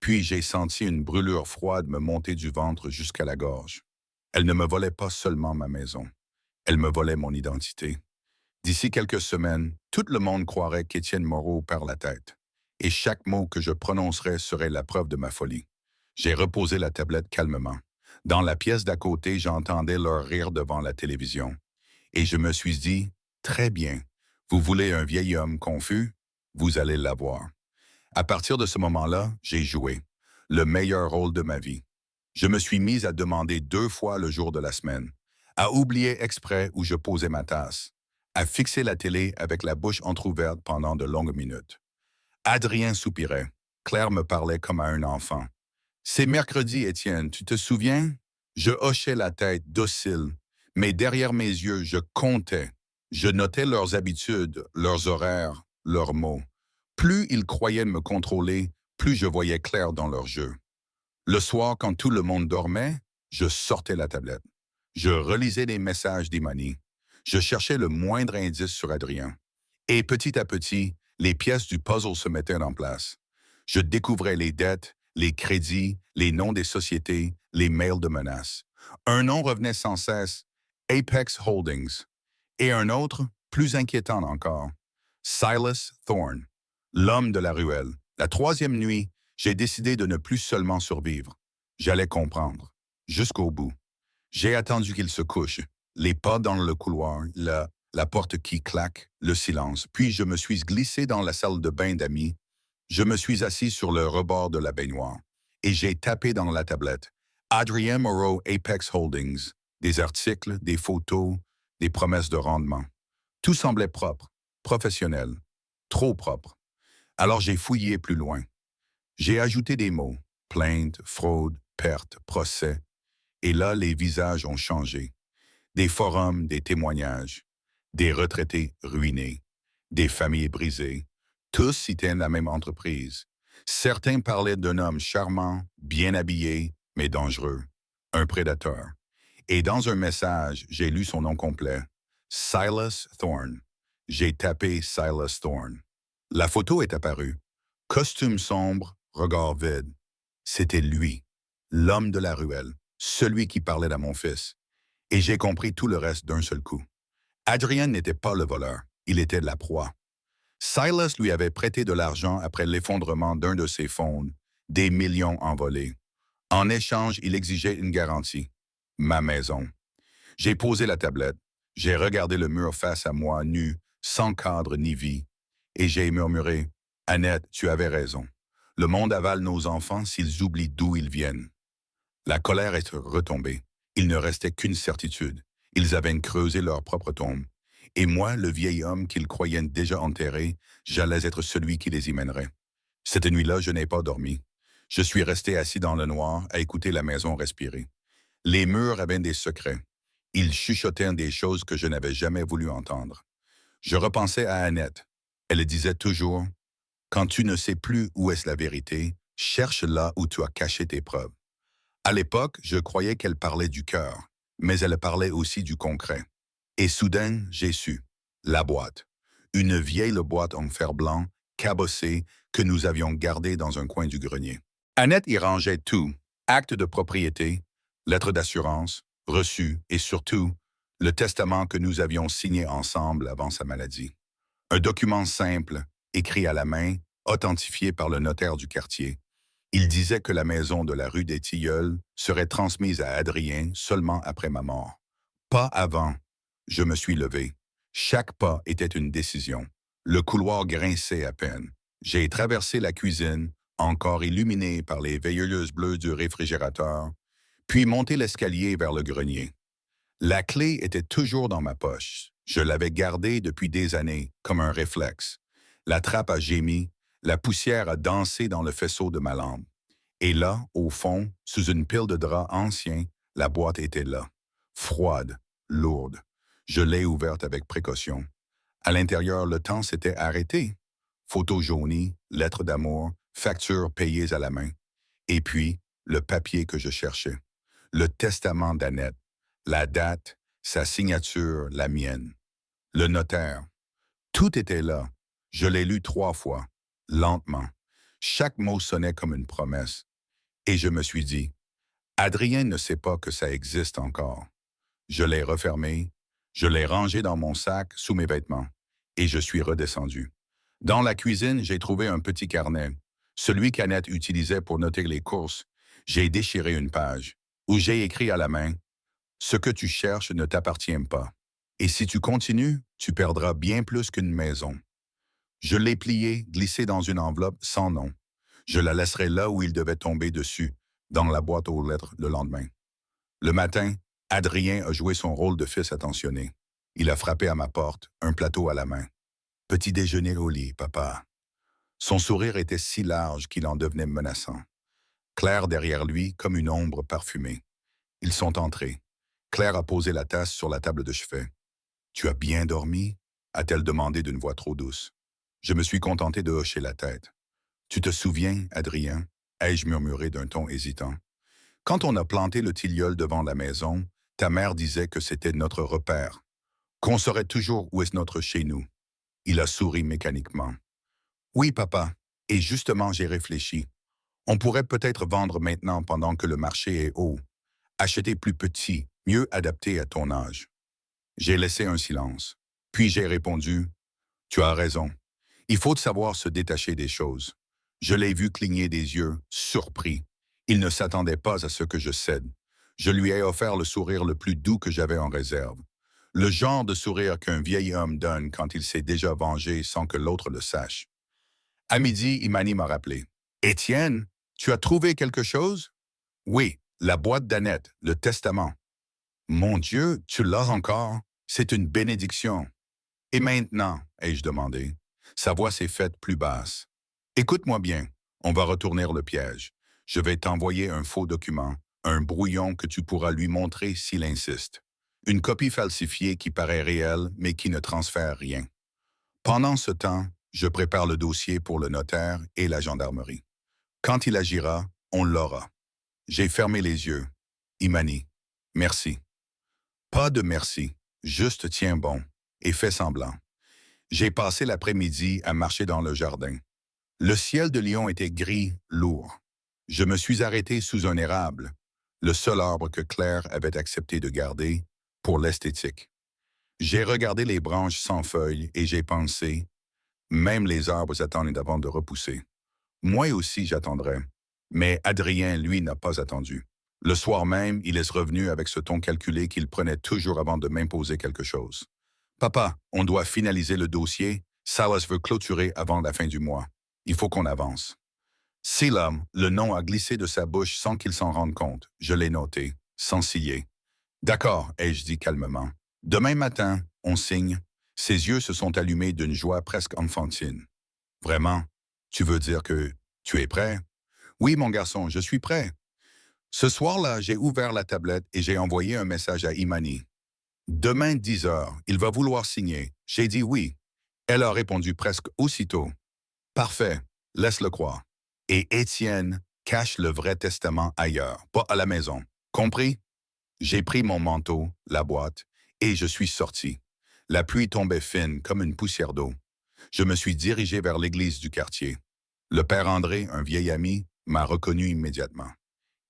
S1: Puis j'ai senti une brûlure froide me monter du ventre jusqu'à la gorge. Elle ne me volait pas seulement ma maison. Elle me volait mon identité. D'ici quelques semaines, tout le monde croirait qu'Étienne Moreau perd la tête. Et chaque mot que je prononcerais serait la preuve de ma folie. J'ai reposé la tablette calmement. Dans la pièce d'à côté, j'entendais leur rire devant la télévision. Et je me suis dit, très bien, vous voulez un vieil homme confus? Vous allez l'avoir. À partir de ce moment-là, j'ai joué. Le meilleur rôle de ma vie. Je me suis mise à demander 2 fois le jour de la semaine, à oublier exprès où je posais ma tasse, à fixer la télé avec la bouche entr'ouverte pendant de longues minutes. Adrien soupirait. Claire me parlait comme à un enfant. C'est mercredi, Étienne, tu te souviens? Je hochais la tête, docile, mais derrière mes yeux, je comptais. Je notais leurs habitudes, leurs horaires, leurs mots. Plus ils croyaient me contrôler, plus je voyais clair dans leur jeu. Le soir, quand tout le monde dormait, je sortais la tablette. Je relisais les messages d'Imani. Je cherchais le moindre indice sur Adrien. Et petit à petit, les pièces du puzzle se mettaient en place. Je découvrais les dettes, les crédits, les noms des sociétés, les mails de menaces. Un nom revenait sans cesse, Apex Holdings, et un autre, plus inquiétant encore, Silas Thorne, l'homme de la ruelle. La 3e nuit, j'ai décidé de ne plus seulement survivre. J'allais comprendre, jusqu'au bout. J'ai attendu qu'il se couche, les pas dans le couloir, la porte qui claque, le silence. Puis je me suis glissé dans la salle de bain d'amis. Je me suis assis sur le rebord de la baignoire et j'ai tapé dans la tablette. Adrien Moreau Apex Holdings, des articles, des photos, des promesses de rendement. Tout semblait propre, professionnel, trop propre. Alors j'ai fouillé plus loin. J'ai ajouté des mots, plainte, fraude, perte, procès. Et là, les visages ont changé. Des forums, des témoignages, des retraités ruinés, des familles brisées. Tous citaient la même entreprise. Certains parlaient d'un homme charmant, bien habillé, mais dangereux, un prédateur. Et dans un message, j'ai lu son nom complet. Silas Thorne. J'ai tapé Silas Thorne. La photo est apparue. Costume sombre, regard vide. C'était lui, l'homme de la ruelle, celui qui parlait à mon fils. Et j'ai compris tout le reste d'un seul coup. Adrien n'était pas le voleur, il était la proie. Silas lui avait prêté de l'argent après l'effondrement d'un de ses fonds, des millions envolés. En échange, il exigeait une garantie. Ma maison. J'ai posé la tablette, j'ai regardé le mur face à moi, nu, sans cadre ni vie, et j'ai murmuré, « Annette, tu avais raison. Le monde avale nos enfants s'ils oublient d'où ils viennent. » La colère est retombée. Il ne restait qu'une certitude. Ils avaient creusé leur propre tombe. Et moi, le vieil homme qu'ils croyaient déjà enterré, j'allais être celui qui les y mènerait. Cette nuit-là, je n'ai pas dormi. Je suis resté assis dans le noir à écouter la maison respirer. Les murs avaient des secrets. Ils chuchotaient des choses que je n'avais jamais voulu entendre. Je repensais à Annette. Elle disait toujours, « Quand tu ne sais plus où est la vérité, cherche là où tu as caché tes preuves. » À l'époque, je croyais qu'elle parlait du cœur, mais elle parlait aussi du concret. Et soudain, j'ai su. La boîte. Une vieille boîte en fer blanc, cabossée, que nous avions gardée dans un coin du grenier. Annette y rangeait tout. Acte de propriété, lettre d'assurance, reçu et surtout, le testament que nous avions signé ensemble avant sa maladie. Un document simple, écrit à la main, authentifié par le notaire du quartier. Il disait que la maison de la rue des Tilleuls serait transmise à Adrien seulement après ma mort. Pas avant. Je me suis levé. Chaque pas était une décision. Le couloir grinçait à peine. J'ai traversé la cuisine, encore illuminée par les veilleuses bleues du réfrigérateur, puis monté l'escalier vers le grenier. La clé était toujours dans ma poche. Je l'avais gardée depuis des années, comme un réflexe. La trappe a gémi, la poussière a dansé dans le faisceau de ma lampe. Et là, au fond, sous une pile de draps anciens, la boîte était là. Froide, lourde. Je l'ai ouverte avec précaution. À l'intérieur, le temps s'était arrêté. Photos jaunies, lettres d'amour, factures payées à la main. Et puis, le papier que je cherchais. Le testament d'Annette. La date, sa signature, la mienne. Le notaire. Tout était là. Je l'ai lu 3 fois, lentement. Chaque mot sonnait comme une promesse. Et je me suis dit, Adrien ne sait pas que ça existe encore. Je l'ai refermé, je l'ai rangé dans mon sac sous mes vêtements, et je suis redescendu. Dans la cuisine, j'ai trouvé un petit carnet, celui qu'Annette utilisait pour noter les courses. J'ai déchiré une page, où j'ai écrit à la main, « Ce que tu cherches ne t'appartient pas. Et si tu continues, tu perdras bien plus qu'une maison. » Je l'ai plié, glissé dans une enveloppe sans nom. Je la laisserai là où il devait tomber dessus, dans la boîte aux lettres le lendemain. Le matin, Adrien a joué son rôle de fils attentionné. Il a frappé à ma porte, un plateau à la main. « Petit déjeuner au lit, papa. » Son sourire était si large qu'il en devenait menaçant. Claire derrière lui, comme une ombre parfumée. Ils sont entrés. Claire a posé la tasse sur la table de chevet. « Tu as bien dormi ?» a-t-elle demandé d'une voix trop douce. Je me suis contenté de hocher la tête. « Tu te souviens, Adrien ?» ai-je murmuré d'un ton hésitant. « Quand on a planté le tilleul devant la maison, ta mère disait que c'était notre repère, qu'on saurait toujours où est notre chez nous. » Il a souri mécaniquement. « Oui, papa, et justement j'ai réfléchi. On pourrait peut-être vendre maintenant pendant que le marché est haut. Acheter plus petit, mieux adapté à ton âge. » J'ai laissé un silence. Puis j'ai répondu, « Tu as raison. Il faut savoir se détacher des choses. » Je l'ai vu cligner des yeux, surpris. Il ne s'attendait pas à ce que je cède. Je lui ai offert le sourire le plus doux que j'avais en réserve. Le genre de sourire qu'un vieil homme donne quand il s'est déjà vengé sans que l'autre le sache. À midi, Imani m'a rappelé. « Étienne, tu as trouvé quelque chose? »« Oui, la boîte d'Annette, le testament. »« Mon Dieu, tu l'as encore? C'est une bénédiction. »« Et maintenant? » ai-je demandé. Sa voix s'est faite plus basse. « Écoute-moi bien, on va retourner le piège. Je vais t'envoyer un faux document, un brouillon que tu pourras lui montrer s'il insiste. Une copie falsifiée qui paraît réelle, mais qui ne transfère rien. Pendant ce temps, je prépare le dossier pour le notaire et la gendarmerie. Quand il agira, on l'aura. J'ai fermé les yeux. Imani, merci. Pas de merci, juste tiens bon et fais semblant. J'ai passé l'après-midi à marcher dans le jardin. Le ciel de Lyon était gris, lourd. Je me suis arrêté sous un érable, le seul arbre que Claire avait accepté de garder pour l'esthétique. J'ai regardé les branches sans feuilles et j'ai pensé, même les arbres attendent avant de repousser. Moi aussi j'attendrai. Mais Adrien, lui, n'a pas attendu. Le soir même, il est revenu avec ce ton calculé qu'il prenait toujours avant de m'imposer quelque chose. Papa, on doit finaliser le dossier. Salas veut clôturer avant la fin du mois. Il faut qu'on avance. C'est là, le nom a glissé de sa bouche sans qu'il s'en rende compte. Je l'ai noté, sans ciller. D'accord, ai-je dit calmement. Demain matin, on signe. Ses yeux se sont allumés d'une joie presque enfantine. Vraiment? Tu veux dire que tu es prêt? Oui, mon garçon, je suis prêt. Ce soir-là, j'ai ouvert la tablette et j'ai envoyé un message à Imani. Demain 10 heures, il va vouloir signer. J'ai dit oui. Elle a répondu presque aussitôt. Parfait, laisse-le croire. Et Étienne cache le vrai testament ailleurs, pas à la maison. Compris? J'ai pris mon manteau, la boîte, et je suis sorti. La pluie tombait fine comme une poussière d'eau. Je me suis dirigé vers l'église du quartier. Le père André, un vieil ami, m'a reconnu immédiatement.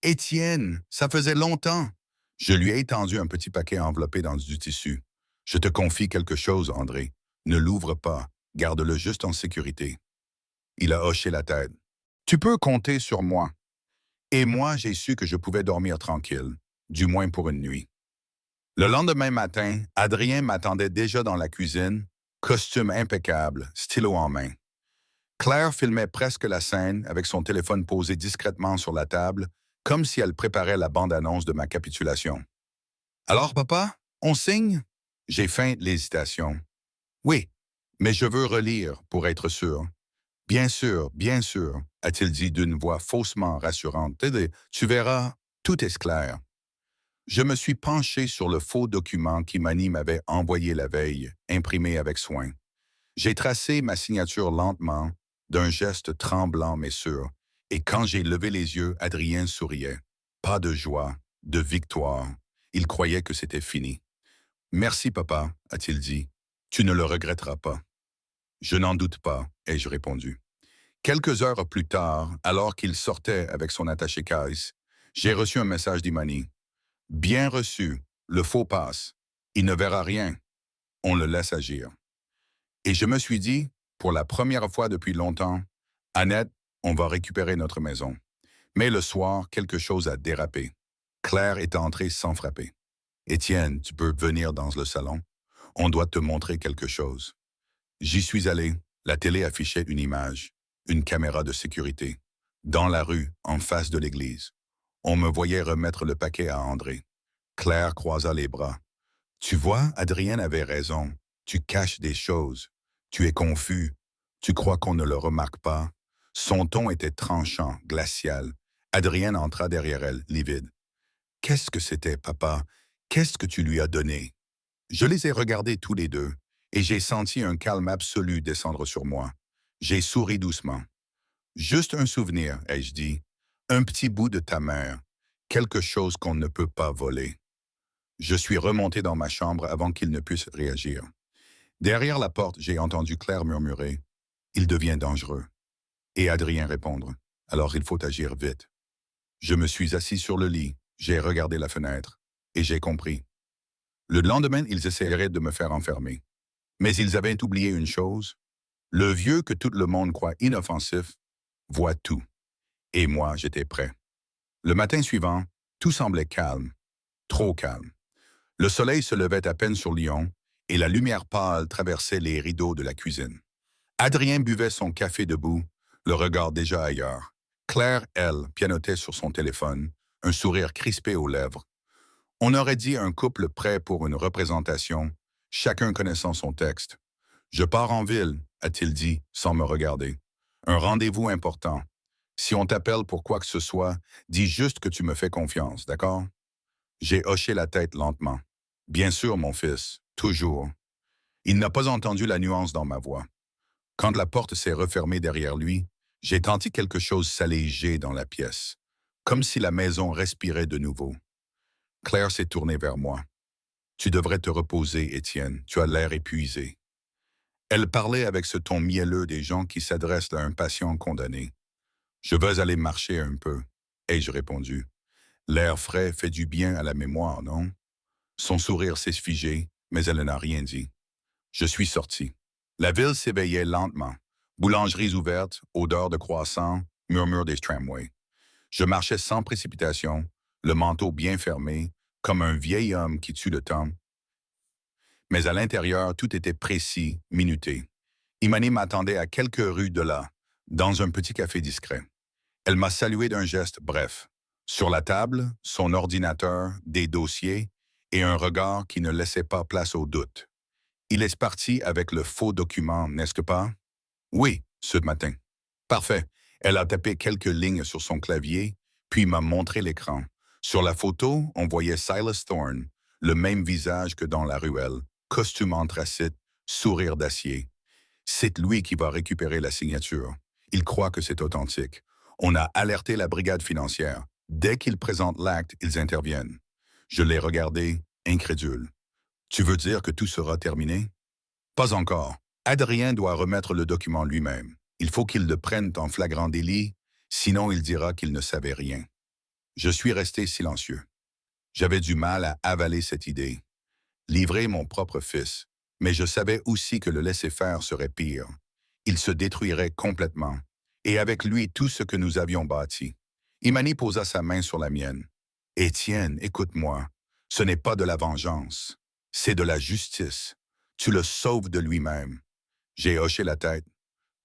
S1: Étienne, ça faisait longtemps. Je lui ai étendu un petit paquet enveloppé dans du tissu. Je te confie quelque chose, André. Ne l'ouvre pas. Garde-le juste en sécurité. Il a hoché la tête. Tu peux compter sur moi. Et moi, j'ai su que je pouvais dormir tranquille, du moins pour une nuit. Le lendemain matin, Adrien m'attendait déjà dans la cuisine, costume impeccable, stylo en main. Claire filmait presque la scène avec son téléphone posé discrètement sur la table, comme si elle préparait la bande-annonce de ma capitulation. Alors, papa, on signe? J'ai feint l'hésitation. Oui, mais je veux relire pour être sûr. Bien sûr, a-t-il dit d'une voix faussement rassurante. Tu verras, tout est clair. Je me suis penché sur le faux document qu'Imani m'avait envoyé la veille, imprimé avec soin. J'ai tracé ma signature lentement, d'un geste tremblant mais sûr, et quand j'ai levé les yeux, Adrien souriait. Pas de joie, de victoire. Il croyait que c'était fini. Merci, papa, a-t-il dit. Tu ne le regretteras pas. Je n'en doute pas, ai-je répondu. Quelques heures plus tard, alors qu'il sortait avec son attaché-caisse, j'ai reçu un message d'Imani. Bien reçu, le faux passe. Il ne verra rien. On le laisse agir. Et je me suis dit, pour la première fois depuis longtemps, Annette, on va récupérer notre maison. Mais le soir, quelque chose a dérapé. Claire est entrée sans frapper. Étienne, tu peux venir dans le salon? On doit te montrer quelque chose. J'y suis allé. La télé affichait une image, une caméra de sécurité, dans la rue, en face de l'église. On me voyait remettre le paquet à André. Claire croisa les bras. Tu vois, Adrienne avait raison. Tu caches des choses. Tu es confus. Tu crois qu'on ne le remarque pas. Son ton était tranchant, glacial. Adrienne entra derrière elle, livide. Qu'est-ce que c'était, papa? Qu'est-ce que tu lui as donné? Je les ai regardés tous les deux, et j'ai senti un calme absolu descendre sur moi. J'ai souri doucement. Juste un souvenir, ai-je dit. Un petit bout de ta mère. Quelque chose qu'on ne peut pas voler. Je suis remonté dans ma chambre avant qu'il ne puisse réagir. Derrière la porte, j'ai entendu Claire murmurer « Il devient dangereux » et Adrien répondre « Alors il faut agir vite ». Je me suis assis sur le lit, j'ai regardé la fenêtre et j'ai compris. Le lendemain, ils essaieraient de me faire enfermer. Mais ils avaient oublié une chose. Le vieux que tout le monde croit inoffensif voit tout. Et moi, j'étais prêt. Le matin suivant, tout semblait calme, trop calme. Le soleil se levait à peine sur Lyon et la lumière pâle traversait les rideaux de la cuisine. Adrien buvait son café debout, le regard déjà ailleurs. Claire, elle, pianotait sur son téléphone, un sourire crispé aux lèvres. On aurait dit un couple prêt pour une représentation, chacun connaissant son texte. « Je pars en ville », a-t-il dit, sans me regarder. « Un rendez-vous important. Si on t'appelle pour quoi que ce soit, dis juste que tu me fais confiance, d'accord ?» J'ai hoché la tête lentement. « Bien sûr, mon fils, toujours. » Il n'a pas entendu la nuance dans ma voix. Quand la porte s'est refermée derrière lui, j'ai tenté quelque chose s'alléger dans la pièce, comme si la maison respirait de nouveau. Claire s'est tournée vers moi. Tu devrais te reposer, Étienne, tu as l'air épuisé. Elle parlait avec ce ton mielleux des gens qui s'adressent à un patient condamné. Je veux aller marcher un peu, ai-je répondu. L'air frais fait du bien à la mémoire, non? Son sourire s'est figé, mais elle n'a rien dit. Je suis sorti. La ville s'éveillait lentement. Boulangeries ouvertes, odeur de croissants, murmure des tramways. Je marchais sans précipitation, le manteau bien fermé, comme un vieil homme qui tue le temps. Mais à l'intérieur, tout était précis, minuté. Imani m'attendait à quelques rues de là, dans un petit café discret. Elle m'a salué d'un geste bref. Sur la table, son ordinateur, des dossiers et un regard qui ne laissait pas place au doute. Il est parti avec le faux document, n'est-ce pas? Oui, ce matin. Parfait. Elle a tapé quelques lignes sur son clavier, puis m'a montré l'écran. Sur la photo, on voyait Silas Thorne, le même visage que dans la ruelle, costume anthracite, sourire d'acier. C'est lui qui va récupérer la signature. Il croit que c'est authentique. On a alerté la brigade financière. Dès qu'ils présentent l'acte, ils interviennent. Je l'ai regardé, incrédule. Tu veux dire que tout sera terminé? Pas encore. Adrien doit remettre le document lui-même. Il faut qu'il le prenne en flagrant délit, sinon il dira qu'il ne savait rien. Je suis resté silencieux. J'avais du mal à avaler cette idée. Livrer mon propre fils. Mais je savais aussi que le laisser-faire serait pire. Il se détruirait complètement. Et avec lui, tout ce que nous avions bâti. Imani posa sa main sur la mienne. Étienne, écoute-moi. Ce n'est pas de la vengeance. C'est de la justice. Tu le sauves de lui-même. J'ai hoché la tête.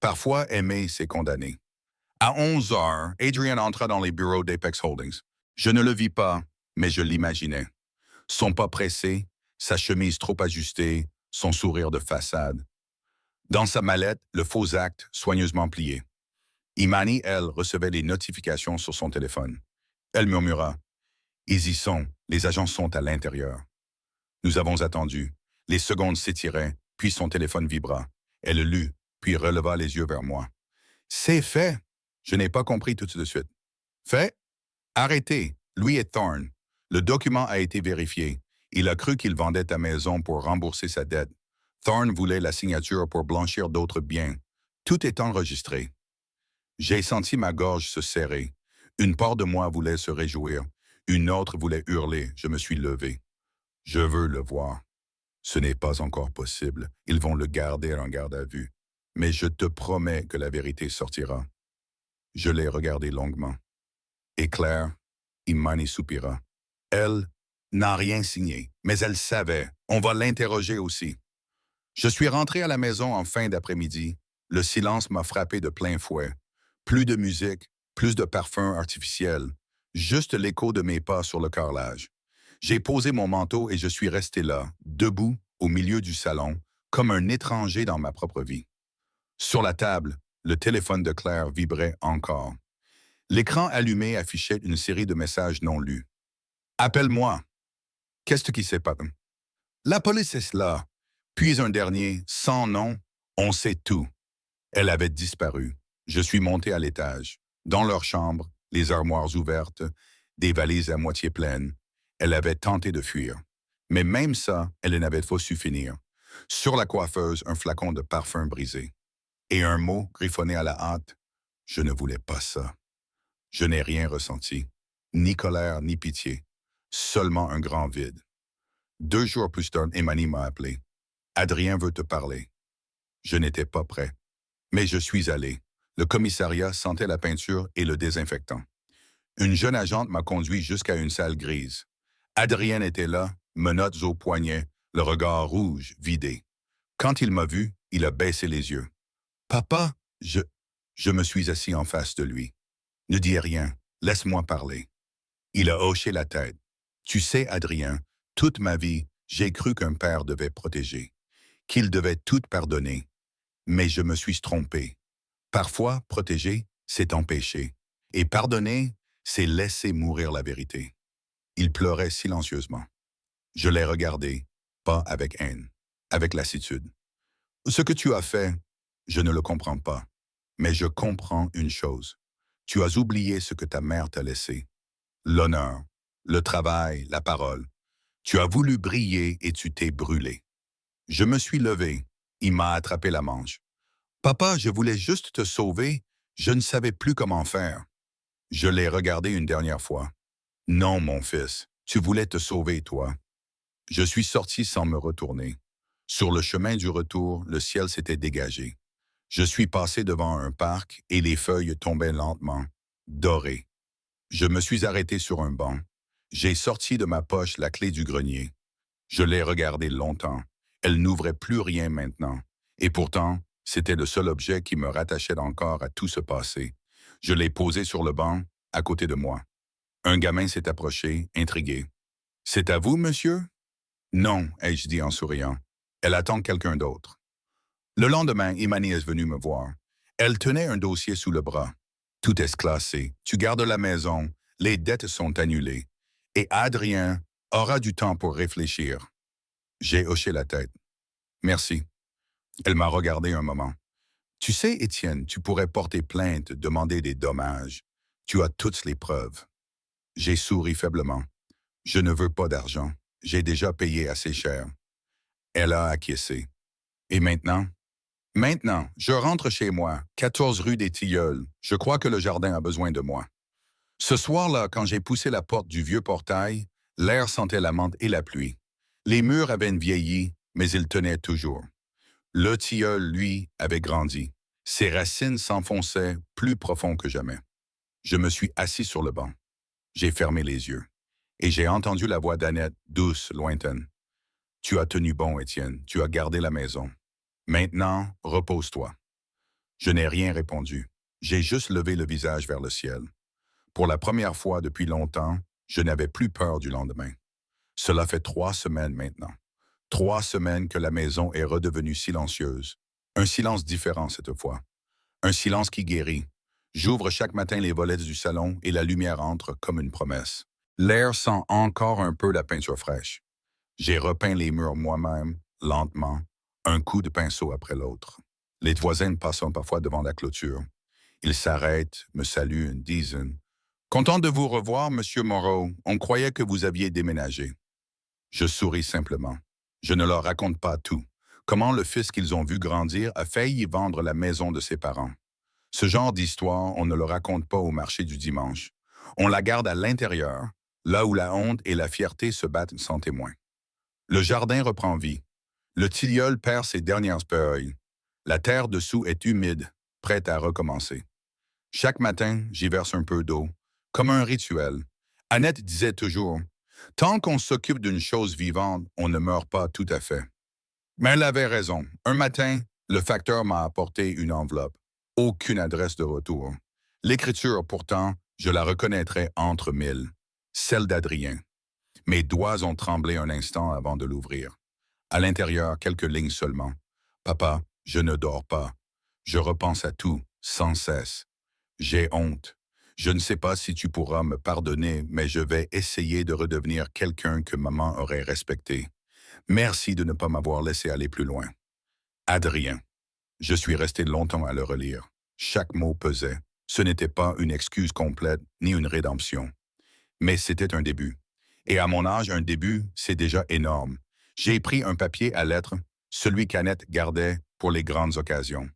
S1: Parfois, aimer, c'est condamner. À 11 heures, Adrian entra dans les bureaux d'Apex Holdings. Je ne le vis pas, mais je l'imaginais. Son pas pressé, sa chemise trop ajustée, son sourire de façade. Dans sa mallette, le faux acte soigneusement plié. Imani, elle, recevait des notifications sur son téléphone. Elle murmura. Ils y sont, les agents sont à l'intérieur. Nous avons attendu. Les secondes s'étiraient, puis son téléphone vibra. Elle le lut, puis releva les yeux vers moi. C'est fait. Je n'ai pas compris tout de suite. Fait? Arrêtez. Lui est Thorne. Le document a été vérifié. Il a cru qu'il vendait ta maison pour rembourser sa dette. Thorne voulait la signature pour blanchir d'autres biens. Tout est enregistré. J'ai senti ma gorge se serrer. Une part de moi voulait se réjouir. Une autre voulait hurler. Je me suis levé. Je veux le voir. Ce n'est pas encore possible. Ils vont le garder en garde à vue. Mais je te promets que la vérité sortira. Je l'ai regardé longuement. Et Claire, Imani soupira. Elle n'a rien signé, mais elle savait. On va l'interroger aussi. Je suis rentré à la maison en fin d'après-midi. Le silence m'a frappé de plein fouet. Plus de musique, plus de parfums artificiels. Juste l'écho de mes pas sur le carrelage. J'ai posé mon manteau et je suis resté là, debout, au milieu du salon, comme un étranger dans ma propre vie. Sur la table, le téléphone de Claire vibrait encore. L'écran allumé affichait une série de messages non lus. Appelle-moi. Qu'est-ce qui s'est passé? La police est là. Puis un dernier, sans nom, on sait tout. Elle avait disparu. Je suis monté à l'étage. Dans leur chambre, les armoires ouvertes, des valises à moitié pleines. Elle avait tenté de fuir. Mais même ça, elle n'avait pas su finir. Sur la coiffeuse, un flacon de parfum brisé. Et un mot griffonné à la hâte. Je ne voulais pas ça. Je n'ai rien ressenti. Ni colère, ni pitié. Seulement un grand vide. 2 jours plus tard, Imani m'a appelé. Adrien veut te parler. Je n'étais pas prêt. Mais je suis allé. Le commissariat sentait la peinture et le désinfectant. Une jeune agente m'a conduit jusqu'à une salle grise. Adrien était là, menottes au poignet, le regard rouge, vidé. Quand il m'a vu, il a baissé les yeux. Papa, je me suis assis en face de lui. Ne dis rien, laisse-moi parler. Il a hoché la tête. Tu sais, Adrien, toute ma vie, j'ai cru qu'un père devait protéger, qu'il devait tout pardonner. Mais je me suis trompé. Parfois, protéger, c'est empêcher. Et pardonner, c'est laisser mourir la vérité. Il pleurait silencieusement. Je l'ai regardé, pas avec haine, avec lassitude. Ce que tu as fait, je ne le comprends pas. Mais je comprends une chose. Tu as oublié ce que ta mère t'a laissé. L'honneur, le travail, la parole. Tu as voulu briller et tu t'es brûlé. Je me suis levé. Il m'a attrapé la manche. Papa, je voulais juste te sauver. Je ne savais plus comment faire. Je l'ai regardé une dernière fois. Non, mon fils, tu voulais te sauver, toi. Je suis sorti sans me retourner. Sur le chemin du retour, le ciel s'était dégagé. Je suis passé devant un parc et les feuilles tombaient lentement, dorées. Je me suis arrêté sur un banc. J'ai sorti de ma poche la clé du grenier. Je l'ai regardée longtemps. Elle n'ouvrait plus rien maintenant. Et pourtant, c'était le seul objet qui me rattachait encore à tout ce passé. Je l'ai posé sur le banc, à côté de moi. Un gamin s'est approché, intrigué. C'est à vous, monsieur? Non, ai-je dit en souriant. Elle attend quelqu'un d'autre. Le lendemain, Imani est venue me voir. Elle tenait un dossier sous le bras. Tout est classé. Tu gardes la maison. Les dettes sont annulées. Et Adrien aura du temps pour réfléchir. J'ai hoché la tête. Merci. Elle m'a regardé un moment. Tu sais, Étienne, tu pourrais porter plainte, demander des dommages. Tu as toutes les preuves. J'ai souri faiblement. Je ne veux pas d'argent. J'ai déjà payé assez cher. Elle a acquiescé. Et maintenant? Maintenant, je rentre chez moi, 14 rue des Tilleuls. Je crois que le jardin a besoin de moi. Ce soir-là, quand j'ai poussé la porte du vieux portail, l'air sentait la menthe et la pluie. Les murs avaient vieilli, mais ils tenaient toujours. Le tilleul, lui, avait grandi. Ses racines s'enfonçaient plus profond que jamais. Je me suis assis sur le banc. J'ai fermé les yeux. Et j'ai entendu la voix d'Annette, douce, lointaine. Tu as tenu bon, Étienne. Tu as gardé la maison. Maintenant, repose-toi. Je n'ai rien répondu. J'ai juste levé le visage vers le ciel. Pour la première fois depuis longtemps, je n'avais plus peur du lendemain. Cela fait 3 semaines maintenant. 3 semaines que la maison est redevenue silencieuse. Un silence différent cette fois. Un silence qui guérit. J'ouvre chaque matin les volets du salon et la lumière entre comme une promesse. L'air sent encore un peu la peinture fraîche. J'ai repeint les murs moi-même, lentement, un coup de pinceau après l'autre. Les voisins passent parfois devant la clôture. Ils s'arrêtent, me saluent, disent « Content de vous revoir, Monsieur Moreau. On croyait que vous aviez déménagé. » Je souris simplement. Je ne leur raconte pas tout. Comment le fils qu'ils ont vu grandir a failli vendre la maison de ses parents. Ce genre d'histoire, on ne le raconte pas au marché du dimanche. On la garde à l'intérieur, là où la honte et la fierté se battent sans témoin. Le jardin reprend vie. Le tilleul perd ses dernières feuilles. La terre dessous est humide, prête à recommencer. Chaque matin, j'y verse un peu d'eau, comme un rituel. Annette disait toujours, « Tant qu'on s'occupe d'une chose vivante, on ne meurt pas tout à fait. » Mais elle avait raison. Un matin, le facteur m'a apporté une enveloppe. Aucune adresse de retour. L'écriture, pourtant, je la reconnaîtrais entre mille. Celle d'Adrien. Mes doigts ont tremblé un instant avant de l'ouvrir. À l'intérieur, quelques lignes seulement. « Papa, je ne dors pas. Je repense à tout, sans cesse. J'ai honte. Je ne sais pas si tu pourras me pardonner, mais je vais essayer de redevenir quelqu'un que maman aurait respecté. Merci de ne pas m'avoir laissé aller plus loin. Adrien. » Je suis resté longtemps à le relire. Chaque mot pesait. Ce n'était pas une excuse complète, ni une rédemption. Mais c'était un début. Et à mon âge, un début, c'est déjà énorme. J'ai pris un papier à lettres, celui qu'Annette gardait pour les grandes occasions.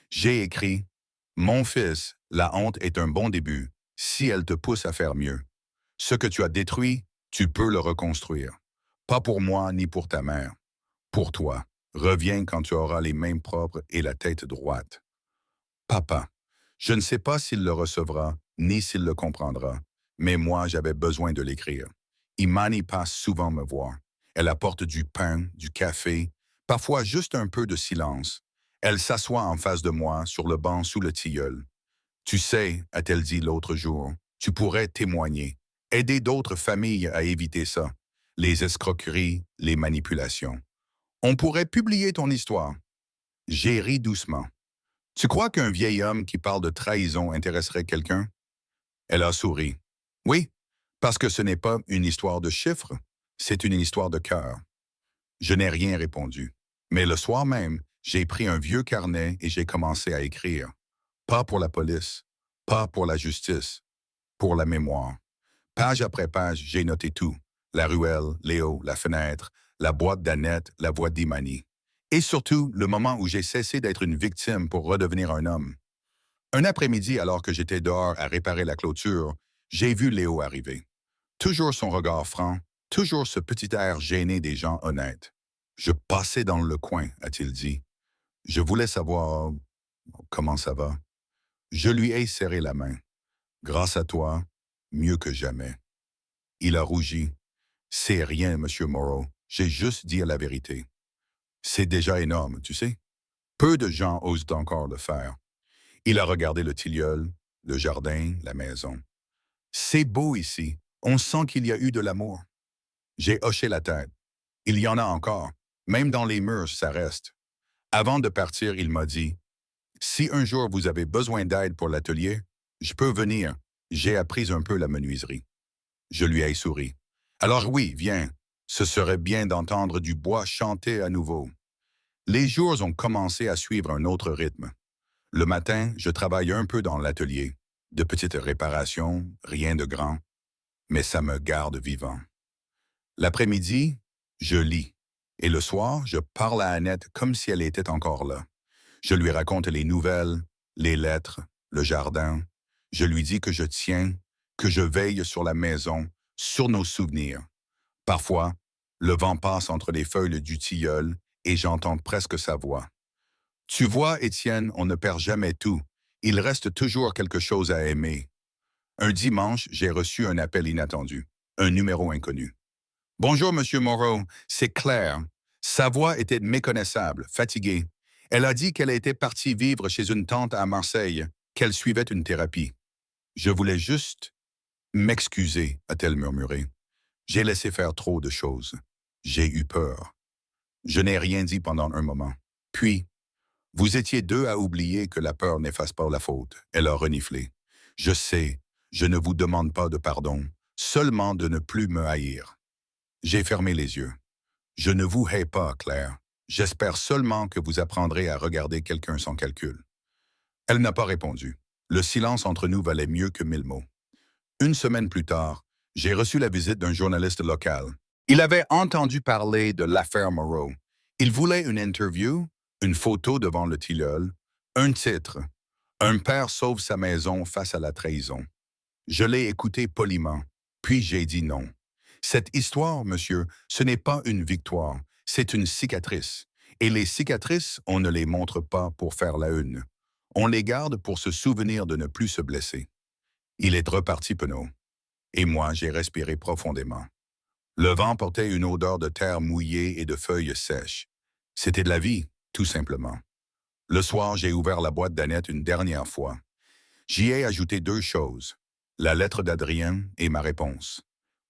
S1: J'ai écrit « Mon fils, la honte est un bon début, si elle te pousse à faire mieux. Ce que tu as détruit, tu peux le reconstruire. Pas pour moi ni pour ta mère. Pour toi. Reviens quand tu auras les mains propres et la tête droite. Papa, je ne sais pas s'il le recevra, ni s'il le comprendra, mais moi j'avais besoin de l'écrire. Imani passe souvent me voir. Elle apporte du pain, du café, parfois juste un peu de silence. Elle s'assoit en face de moi sur le banc sous le tilleul. Tu sais, a-t-elle dit l'autre jour, tu pourrais témoigner, aider d'autres familles à éviter ça, les escroqueries, les manipulations. On pourrait publier ton histoire. J'ai ri doucement. Tu crois qu'un vieil homme qui parle de trahison intéresserait quelqu'un? Elle a souri. Oui, parce que ce n'est pas une histoire de chiffres, c'est une histoire de cœur. Je n'ai rien répondu. Mais le soir même, j'ai pris un vieux carnet et j'ai commencé à écrire. Pas pour la police, pas pour la justice, pour la mémoire. Page après page, j'ai noté tout. La ruelle, Léo, la fenêtre, la boîte d'Annette, la voix d'Imani. Et surtout, le moment où j'ai cessé d'être une victime pour redevenir un homme. Un après-midi, alors que j'étais dehors à réparer la clôture, j'ai vu Léo arriver. Toujours son regard franc, toujours ce petit air gêné des gens honnêtes. Je passais dans le coin, a-t-il dit. Je voulais savoir comment ça va. Je lui ai serré la main. Grâce à toi, mieux que jamais. Il a rougi. C'est rien, Monsieur Morrow. J'ai juste dit la vérité. C'est déjà énorme, tu sais. Peu de gens osent encore le faire. Il a regardé le tilleul, le jardin, la maison. C'est beau ici. On sent qu'il y a eu de l'amour. J'ai hoché la tête. Il y en a encore. Même dans les murs, ça reste. Avant de partir, il m'a dit, si un jour vous avez besoin d'aide pour l'atelier, je peux venir. J'ai appris un peu la menuiserie. Je lui ai souri. Alors oui, viens. Ce serait bien d'entendre du bois chanter à nouveau. Les jours ont commencé à suivre un autre rythme. Le matin, je travaille un peu dans l'atelier. De petites réparations, rien de grand, mais ça me garde vivant. L'après-midi, je lis. Et le soir, je parle à Annette comme si elle était encore là. Je lui raconte les nouvelles, les lettres, le jardin. Je lui dis que je tiens, que je veille sur la maison, sur nos souvenirs. Parfois, le vent passe entre les feuilles du tilleul et j'entends presque sa voix. Tu vois, Étienne, on ne perd jamais tout. Il reste toujours quelque chose à aimer. Un dimanche, j'ai reçu un appel inattendu, un numéro inconnu. Bonjour, Monsieur Moreau, c'est Claire. Sa voix était méconnaissable, fatiguée. Elle a dit qu'elle était partie vivre chez une tante à Marseille, qu'elle suivait une thérapie. Je voulais juste m'excuser, a-t-elle murmuré. J'ai laissé faire trop de choses. J'ai eu peur. Je n'ai rien dit pendant un moment. Puis, vous étiez deux à oublier que la peur n'efface pas la faute. Elle a reniflé. Je sais, je ne vous demande pas de pardon, seulement de ne plus me haïr. J'ai fermé les yeux. Je ne vous hais pas, Claire. J'espère seulement que vous apprendrez à regarder quelqu'un sans calcul. Elle n'a pas répondu. Le silence entre nous valait mieux que 1000 mots. Une semaine plus tard, j'ai reçu la visite d'un journaliste local. Il avait entendu parler de l'affaire Moreau. Il voulait une interview, une photo devant le tilleul, un titre. Un père sauve sa maison face à la trahison. Je l'ai écouté poliment, puis j'ai dit non. Cette histoire, monsieur, ce n'est pas une victoire, c'est une cicatrice. Et les cicatrices, on ne les montre pas pour faire la une. On les garde pour se souvenir de ne plus se blesser. Il est reparti penaud. Et moi, j'ai respiré profondément. Le vent portait une odeur de terre mouillée et de feuilles sèches. C'était de la vie, tout simplement. Le soir, j'ai ouvert la boîte d'Annette une dernière fois. J'y ai ajouté 2 choses, la lettre d'Adrien et ma réponse.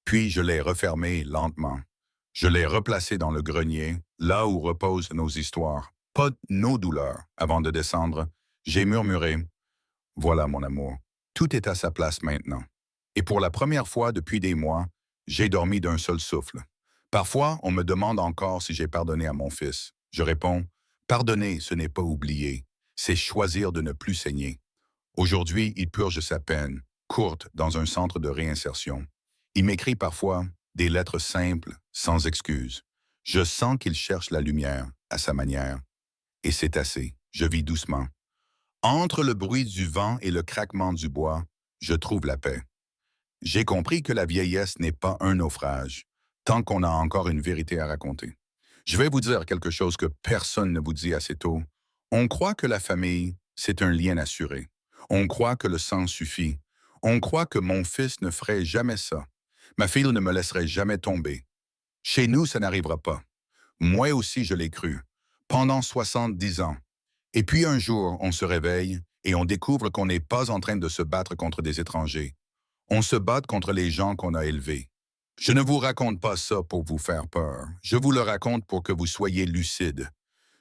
S1: Puis je l'ai refermée lentement. Je l'ai replacée dans le grenier, là où reposent nos histoires, pas nos douleurs. Avant de descendre, j'ai murmuré, voilà mon amour, tout est à sa place maintenant. Et pour la première fois depuis des mois, j'ai dormi d'un seul souffle. Parfois, on me demande encore si j'ai pardonné à mon fils. Je réponds, pardonner, ce n'est pas oublier, c'est choisir de ne plus saigner. Aujourd'hui, il purge sa peine, courte, dans un centre de réinsertion. Il m'écrit parfois des lettres simples, sans excuses. Je sens qu'il cherche la lumière, à sa manière. Et c'est assez, je vis doucement. Entre le bruit du vent et le craquement du bois, je trouve la paix. J'ai compris que la vieillesse n'est pas un naufrage, tant qu'on a encore une vérité à raconter. Je vais vous dire quelque chose que personne ne vous dit assez tôt. On croit que la famille, c'est un lien assuré. On croit que le sang suffit. On croit que mon fils ne ferait jamais ça. Ma fille ne me laisserait jamais tomber. Chez nous, ça n'arrivera pas. Moi aussi, je l'ai cru. Pendant 70 ans. Et puis un jour, on se réveille et on découvre qu'on n'est pas en train de se battre contre des étrangers. On se bat contre les gens qu'on a élevés. Je ne vous raconte pas ça pour vous faire peur. Je vous le raconte pour que vous soyez lucide.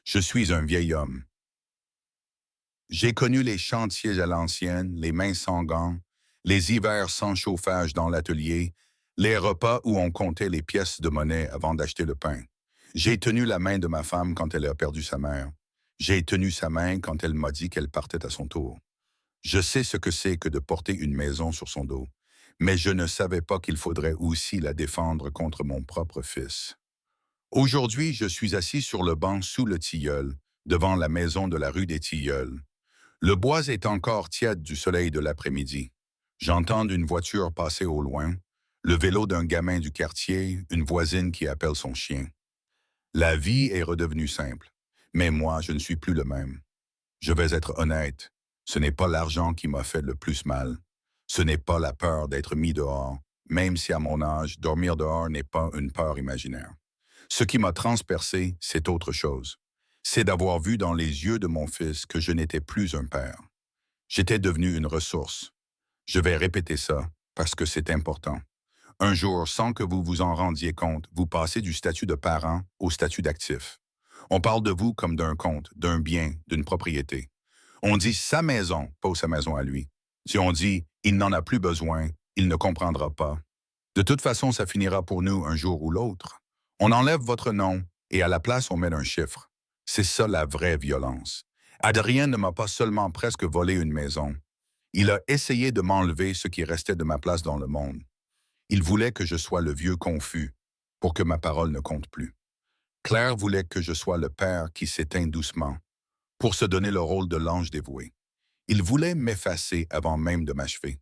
S1: Je suis un vieil homme. J'ai connu les chantiers à l'ancienne, les mains sans gants, les hivers sans chauffage dans l'atelier, les repas où on comptait les pièces de monnaie avant d'acheter le pain. J'ai tenu la main de ma femme quand elle a perdu sa mère. J'ai tenu sa main quand elle m'a dit qu'elle partait à son tour. Je sais ce que c'est que de porter une maison sur son dos, mais je ne savais pas qu'il faudrait aussi la défendre contre mon propre fils. Aujourd'hui, je suis assis sur le banc sous le tilleul, devant la maison de la rue des Tilleuls. Le bois est encore tiède du soleil de l'après-midi. J'entends une voiture passer au loin, le vélo d'un gamin du quartier, une voisine qui appelle son chien. La vie est redevenue simple, mais moi, je ne suis plus le même. Je vais être honnête, ce n'est pas l'argent qui m'a fait le plus mal. Ce n'est pas la peur d'être mis dehors, même si à mon âge, dormir dehors n'est pas une peur imaginaire. Ce qui m'a transpercé, c'est autre chose. C'est d'avoir vu dans les yeux de mon fils que je n'étais plus un père. J'étais devenu une ressource. Je vais répéter ça parce que c'est important. Un jour, sans que vous vous en rendiez compte, vous passez du statut de parent au statut d'actif. On parle de vous comme d'un compte, d'un bien, d'une propriété. On dit sa maison, pas sa maison à lui. Si on dit il n'en a plus besoin, il ne comprendra pas. De toute façon, ça finira pour nous un jour ou l'autre. On enlève votre nom et à la place, on met un chiffre. C'est ça la vraie violence. Adrien ne m'a pas seulement presque volé une maison. Il a essayé de m'enlever ce qui restait de ma place dans le monde. Il voulait que je sois le vieux confus pour que ma parole ne compte plus. Claire voulait que je sois le père qui s'éteint doucement pour se donner le rôle de l'ange dévoué. Il voulait m'effacer avant même de m'achever.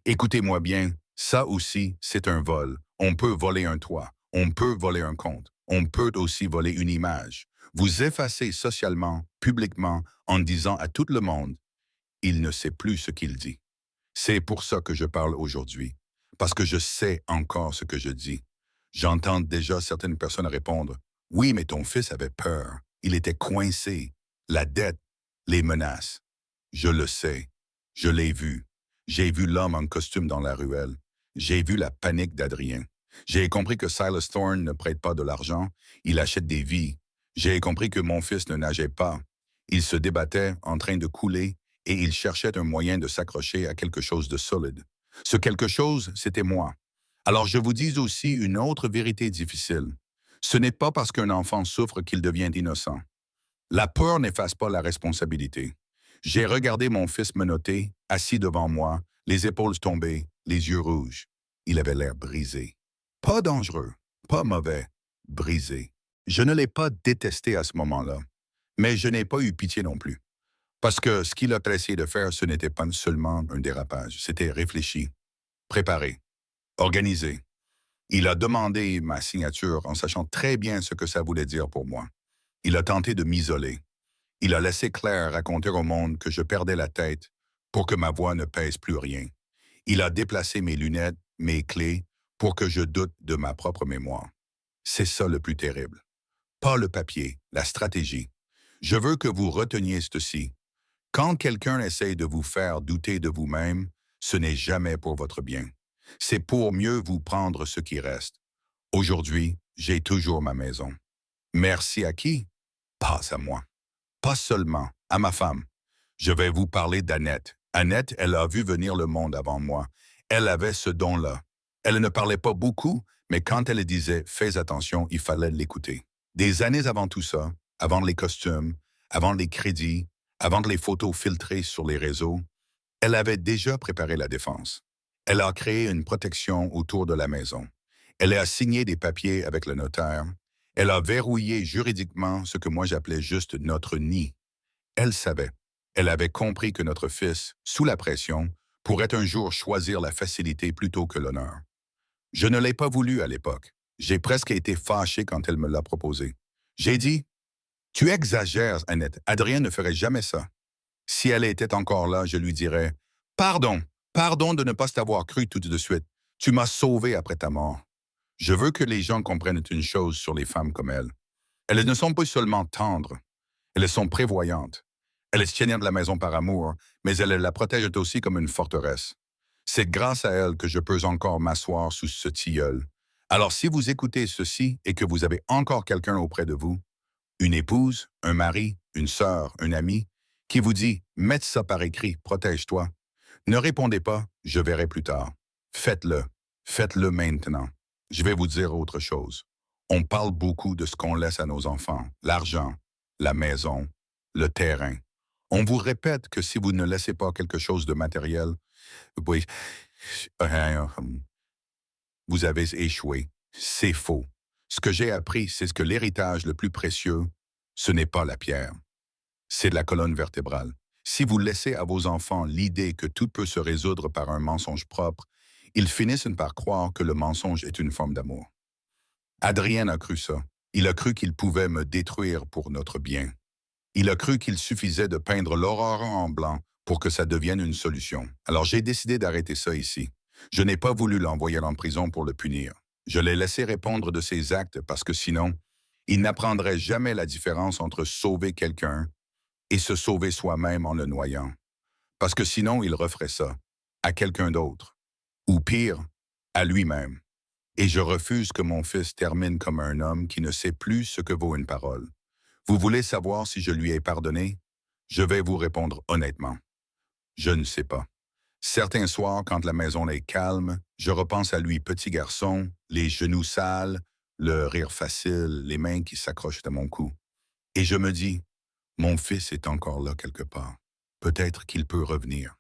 S1: Écoutez-moi bien, ça aussi, c'est un vol. On peut voler un toit, on peut voler un compte, on peut aussi voler une image. Vous effacez socialement, publiquement, en disant à tout le monde, il ne sait plus ce qu'il dit. C'est pour ça que je parle aujourd'hui, parce que je sais encore ce que je dis. J'entends déjà certaines personnes répondre, oui, mais ton fils avait peur, il était coincé, la dette, les menaces. Je le sais, je l'ai vu. J'ai vu l'homme en costume dans la ruelle. J'ai vu la panique d'Adrien. J'ai compris que Silas Thorne ne prête pas de l'argent, il achète des vies. J'ai compris que mon fils ne nageait pas. Il se débattait en train de couler et il cherchait un moyen de s'accrocher à quelque chose de solide. Ce quelque chose, c'était moi. Alors je vous dis aussi une autre vérité difficile. Ce n'est pas parce qu'un enfant souffre qu'il devient innocent. La peur n'efface pas la responsabilité. J'ai regardé mon fils menotté, assis devant moi, les épaules tombées, les yeux rouges. Il avait l'air brisé. Pas dangereux, pas mauvais, brisé. Je ne l'ai pas détesté à ce moment-là, mais je n'ai pas eu pitié non plus. Parce que ce qu'il a essayé de faire, ce n'était pas seulement un dérapage, c'était réfléchi, préparé, organisé. Il a demandé ma signature en sachant très bien ce que ça voulait dire pour moi. Il a tenté de m'isoler. Il a laissé Claire raconter au monde que je perdais la tête pour que ma voix ne pèse plus rien. Il a déplacé mes lunettes, mes clés, pour que je doute de ma propre mémoire. C'est ça le plus terrible. Pas le papier, la stratégie. Je veux que vous reteniez ceci. Quand quelqu'un essaye de vous faire douter de vous-même, ce n'est jamais pour votre bien. C'est pour mieux vous prendre ce qui reste. Aujourd'hui, j'ai toujours ma maison. Merci à qui? Pas à moi. Pas seulement, à ma femme. Je vais vous parler d'Annette. Annette, elle a vu venir le monde avant moi. Elle avait ce don-là. Elle ne parlait pas beaucoup, mais quand elle disait « fais attention », il fallait l'écouter. Des années avant tout ça, avant les costumes, avant les crédits, avant les photos filtrées sur les réseaux, elle avait déjà préparé la défense. Elle a créé une protection autour de la maison. Elle a signé des papiers avec le notaire. Elle a verrouillé juridiquement ce que moi j'appelais juste notre nid. Elle savait. Elle avait compris que notre fils, sous la pression, pourrait un jour choisir la facilité plutôt que l'honneur. Je ne l'ai pas voulu à l'époque. J'ai presque été fâché quand elle me l'a proposé. J'ai dit, « Tu exagères, Annette. Adrien ne ferait jamais ça. » Si elle était encore là, je lui dirais, « Pardon, pardon de ne pas t'avoir cru tout de suite. Tu m'as sauvé après ta mort. » Je veux que les gens comprennent une chose sur les femmes comme elle. Elles ne sont pas seulement tendres, elles sont prévoyantes. Elles tiennent de la maison par amour, mais elles la protègent aussi comme une forteresse. C'est grâce à elles que je peux encore m'asseoir sous ce tilleul. Alors si vous écoutez ceci et que vous avez encore quelqu'un auprès de vous, une épouse, un mari, une sœur, un ami, qui vous dit « Mets ça par écrit, protège-toi », ne répondez pas « Je verrai plus tard ». Faites-le. Faites-le maintenant. Je vais vous dire autre chose. On parle beaucoup de ce qu'on laisse à nos enfants, l'argent, la maison, le terrain. On vous répète que si vous ne laissez pas quelque chose de matériel, oui, euh, vous avez échoué. C'est faux. Ce que j'ai appris, c'est que l'héritage le plus précieux, ce n'est pas la pierre, c'est la colonne vertébrale. Si vous laissez à vos enfants l'idée que tout peut se résoudre par un mensonge propre, ils finissent par croire que le mensonge est une forme d'amour. Adrien a cru ça. Il a cru qu'il pouvait me détruire pour notre bien. Il a cru qu'il suffisait de peindre l'aurore en blanc pour que ça devienne une solution. Alors j'ai décidé d'arrêter ça ici. Je n'ai pas voulu l'envoyer en prison pour le punir. Je l'ai laissé répondre de ses actes parce que sinon, il n'apprendrait jamais la différence entre sauver quelqu'un et se sauver soi-même en le noyant. Parce que sinon, il referait ça à quelqu'un d'autre. Ou pire, à lui-même. Et je refuse que mon fils termine comme un homme qui ne sait plus ce que vaut une parole. Vous voulez savoir si je lui ai pardonné? Je vais vous répondre honnêtement. Je ne sais pas. Certains soirs, quand la maison est calme, je repense à lui petit garçon, les genoux sales, le rire facile, les mains qui s'accrochent à mon cou. Et je me dis, mon fils est encore là quelque part. Peut-être qu'il peut revenir.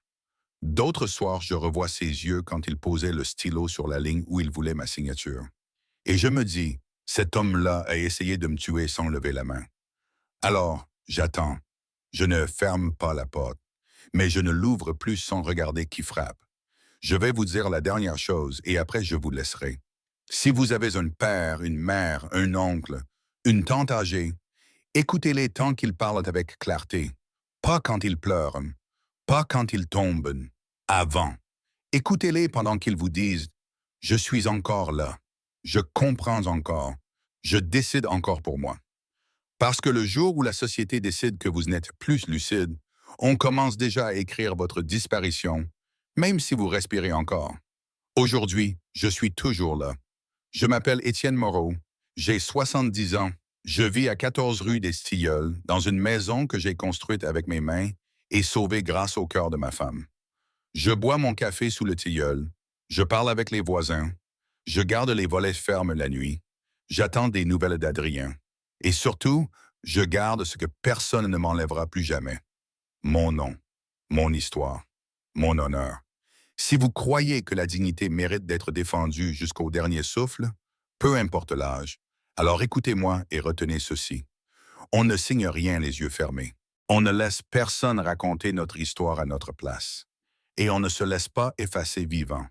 S1: D'autres soirs, je revois ses yeux quand il posait le stylo sur la ligne où il voulait ma signature. Et je me dis, cet homme-là a essayé de me tuer sans lever la main. Alors, j'attends. Je ne ferme pas la porte, mais je ne l'ouvre plus sans regarder qui frappe. Je vais vous dire la dernière chose et après je vous laisserai. Si vous avez un père, une mère, un oncle, une tante âgée, écoutez-les tant qu'ils parlent avec clarté. Pas quand ils pleurent, pas quand ils tombent, avant. Écoutez-les pendant qu'ils vous disent « Je suis encore là, je comprends encore, je décide encore pour moi ». Parce que le jour où la société décide que vous n'êtes plus lucide, on commence déjà à écrire votre disparition, même si vous respirez encore. Aujourd'hui, je suis toujours là. Je m'appelle Étienne Moreau, j'ai 70 ans, je vis à 14 rue des Tilleuls, dans une maison que j'ai construite avec mes mains et sauvée grâce au cœur de ma femme. Je bois mon café sous le tilleul, je parle avec les voisins, je garde les volets fermes la nuit, j'attends des nouvelles d'Adrien. Et surtout, je garde ce que personne ne m'enlèvera plus jamais. Mon nom, mon histoire, mon honneur. Si vous croyez que la dignité mérite d'être défendue jusqu'au dernier souffle, peu importe l'âge, alors écoutez-moi et retenez ceci. On ne signe rien les yeux fermés. On ne laisse personne raconter notre histoire à notre place. Et on ne se laisse pas effacer vivant.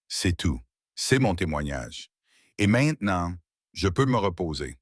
S1: C'est tout. C'est mon témoignage. Et maintenant, je peux me reposer.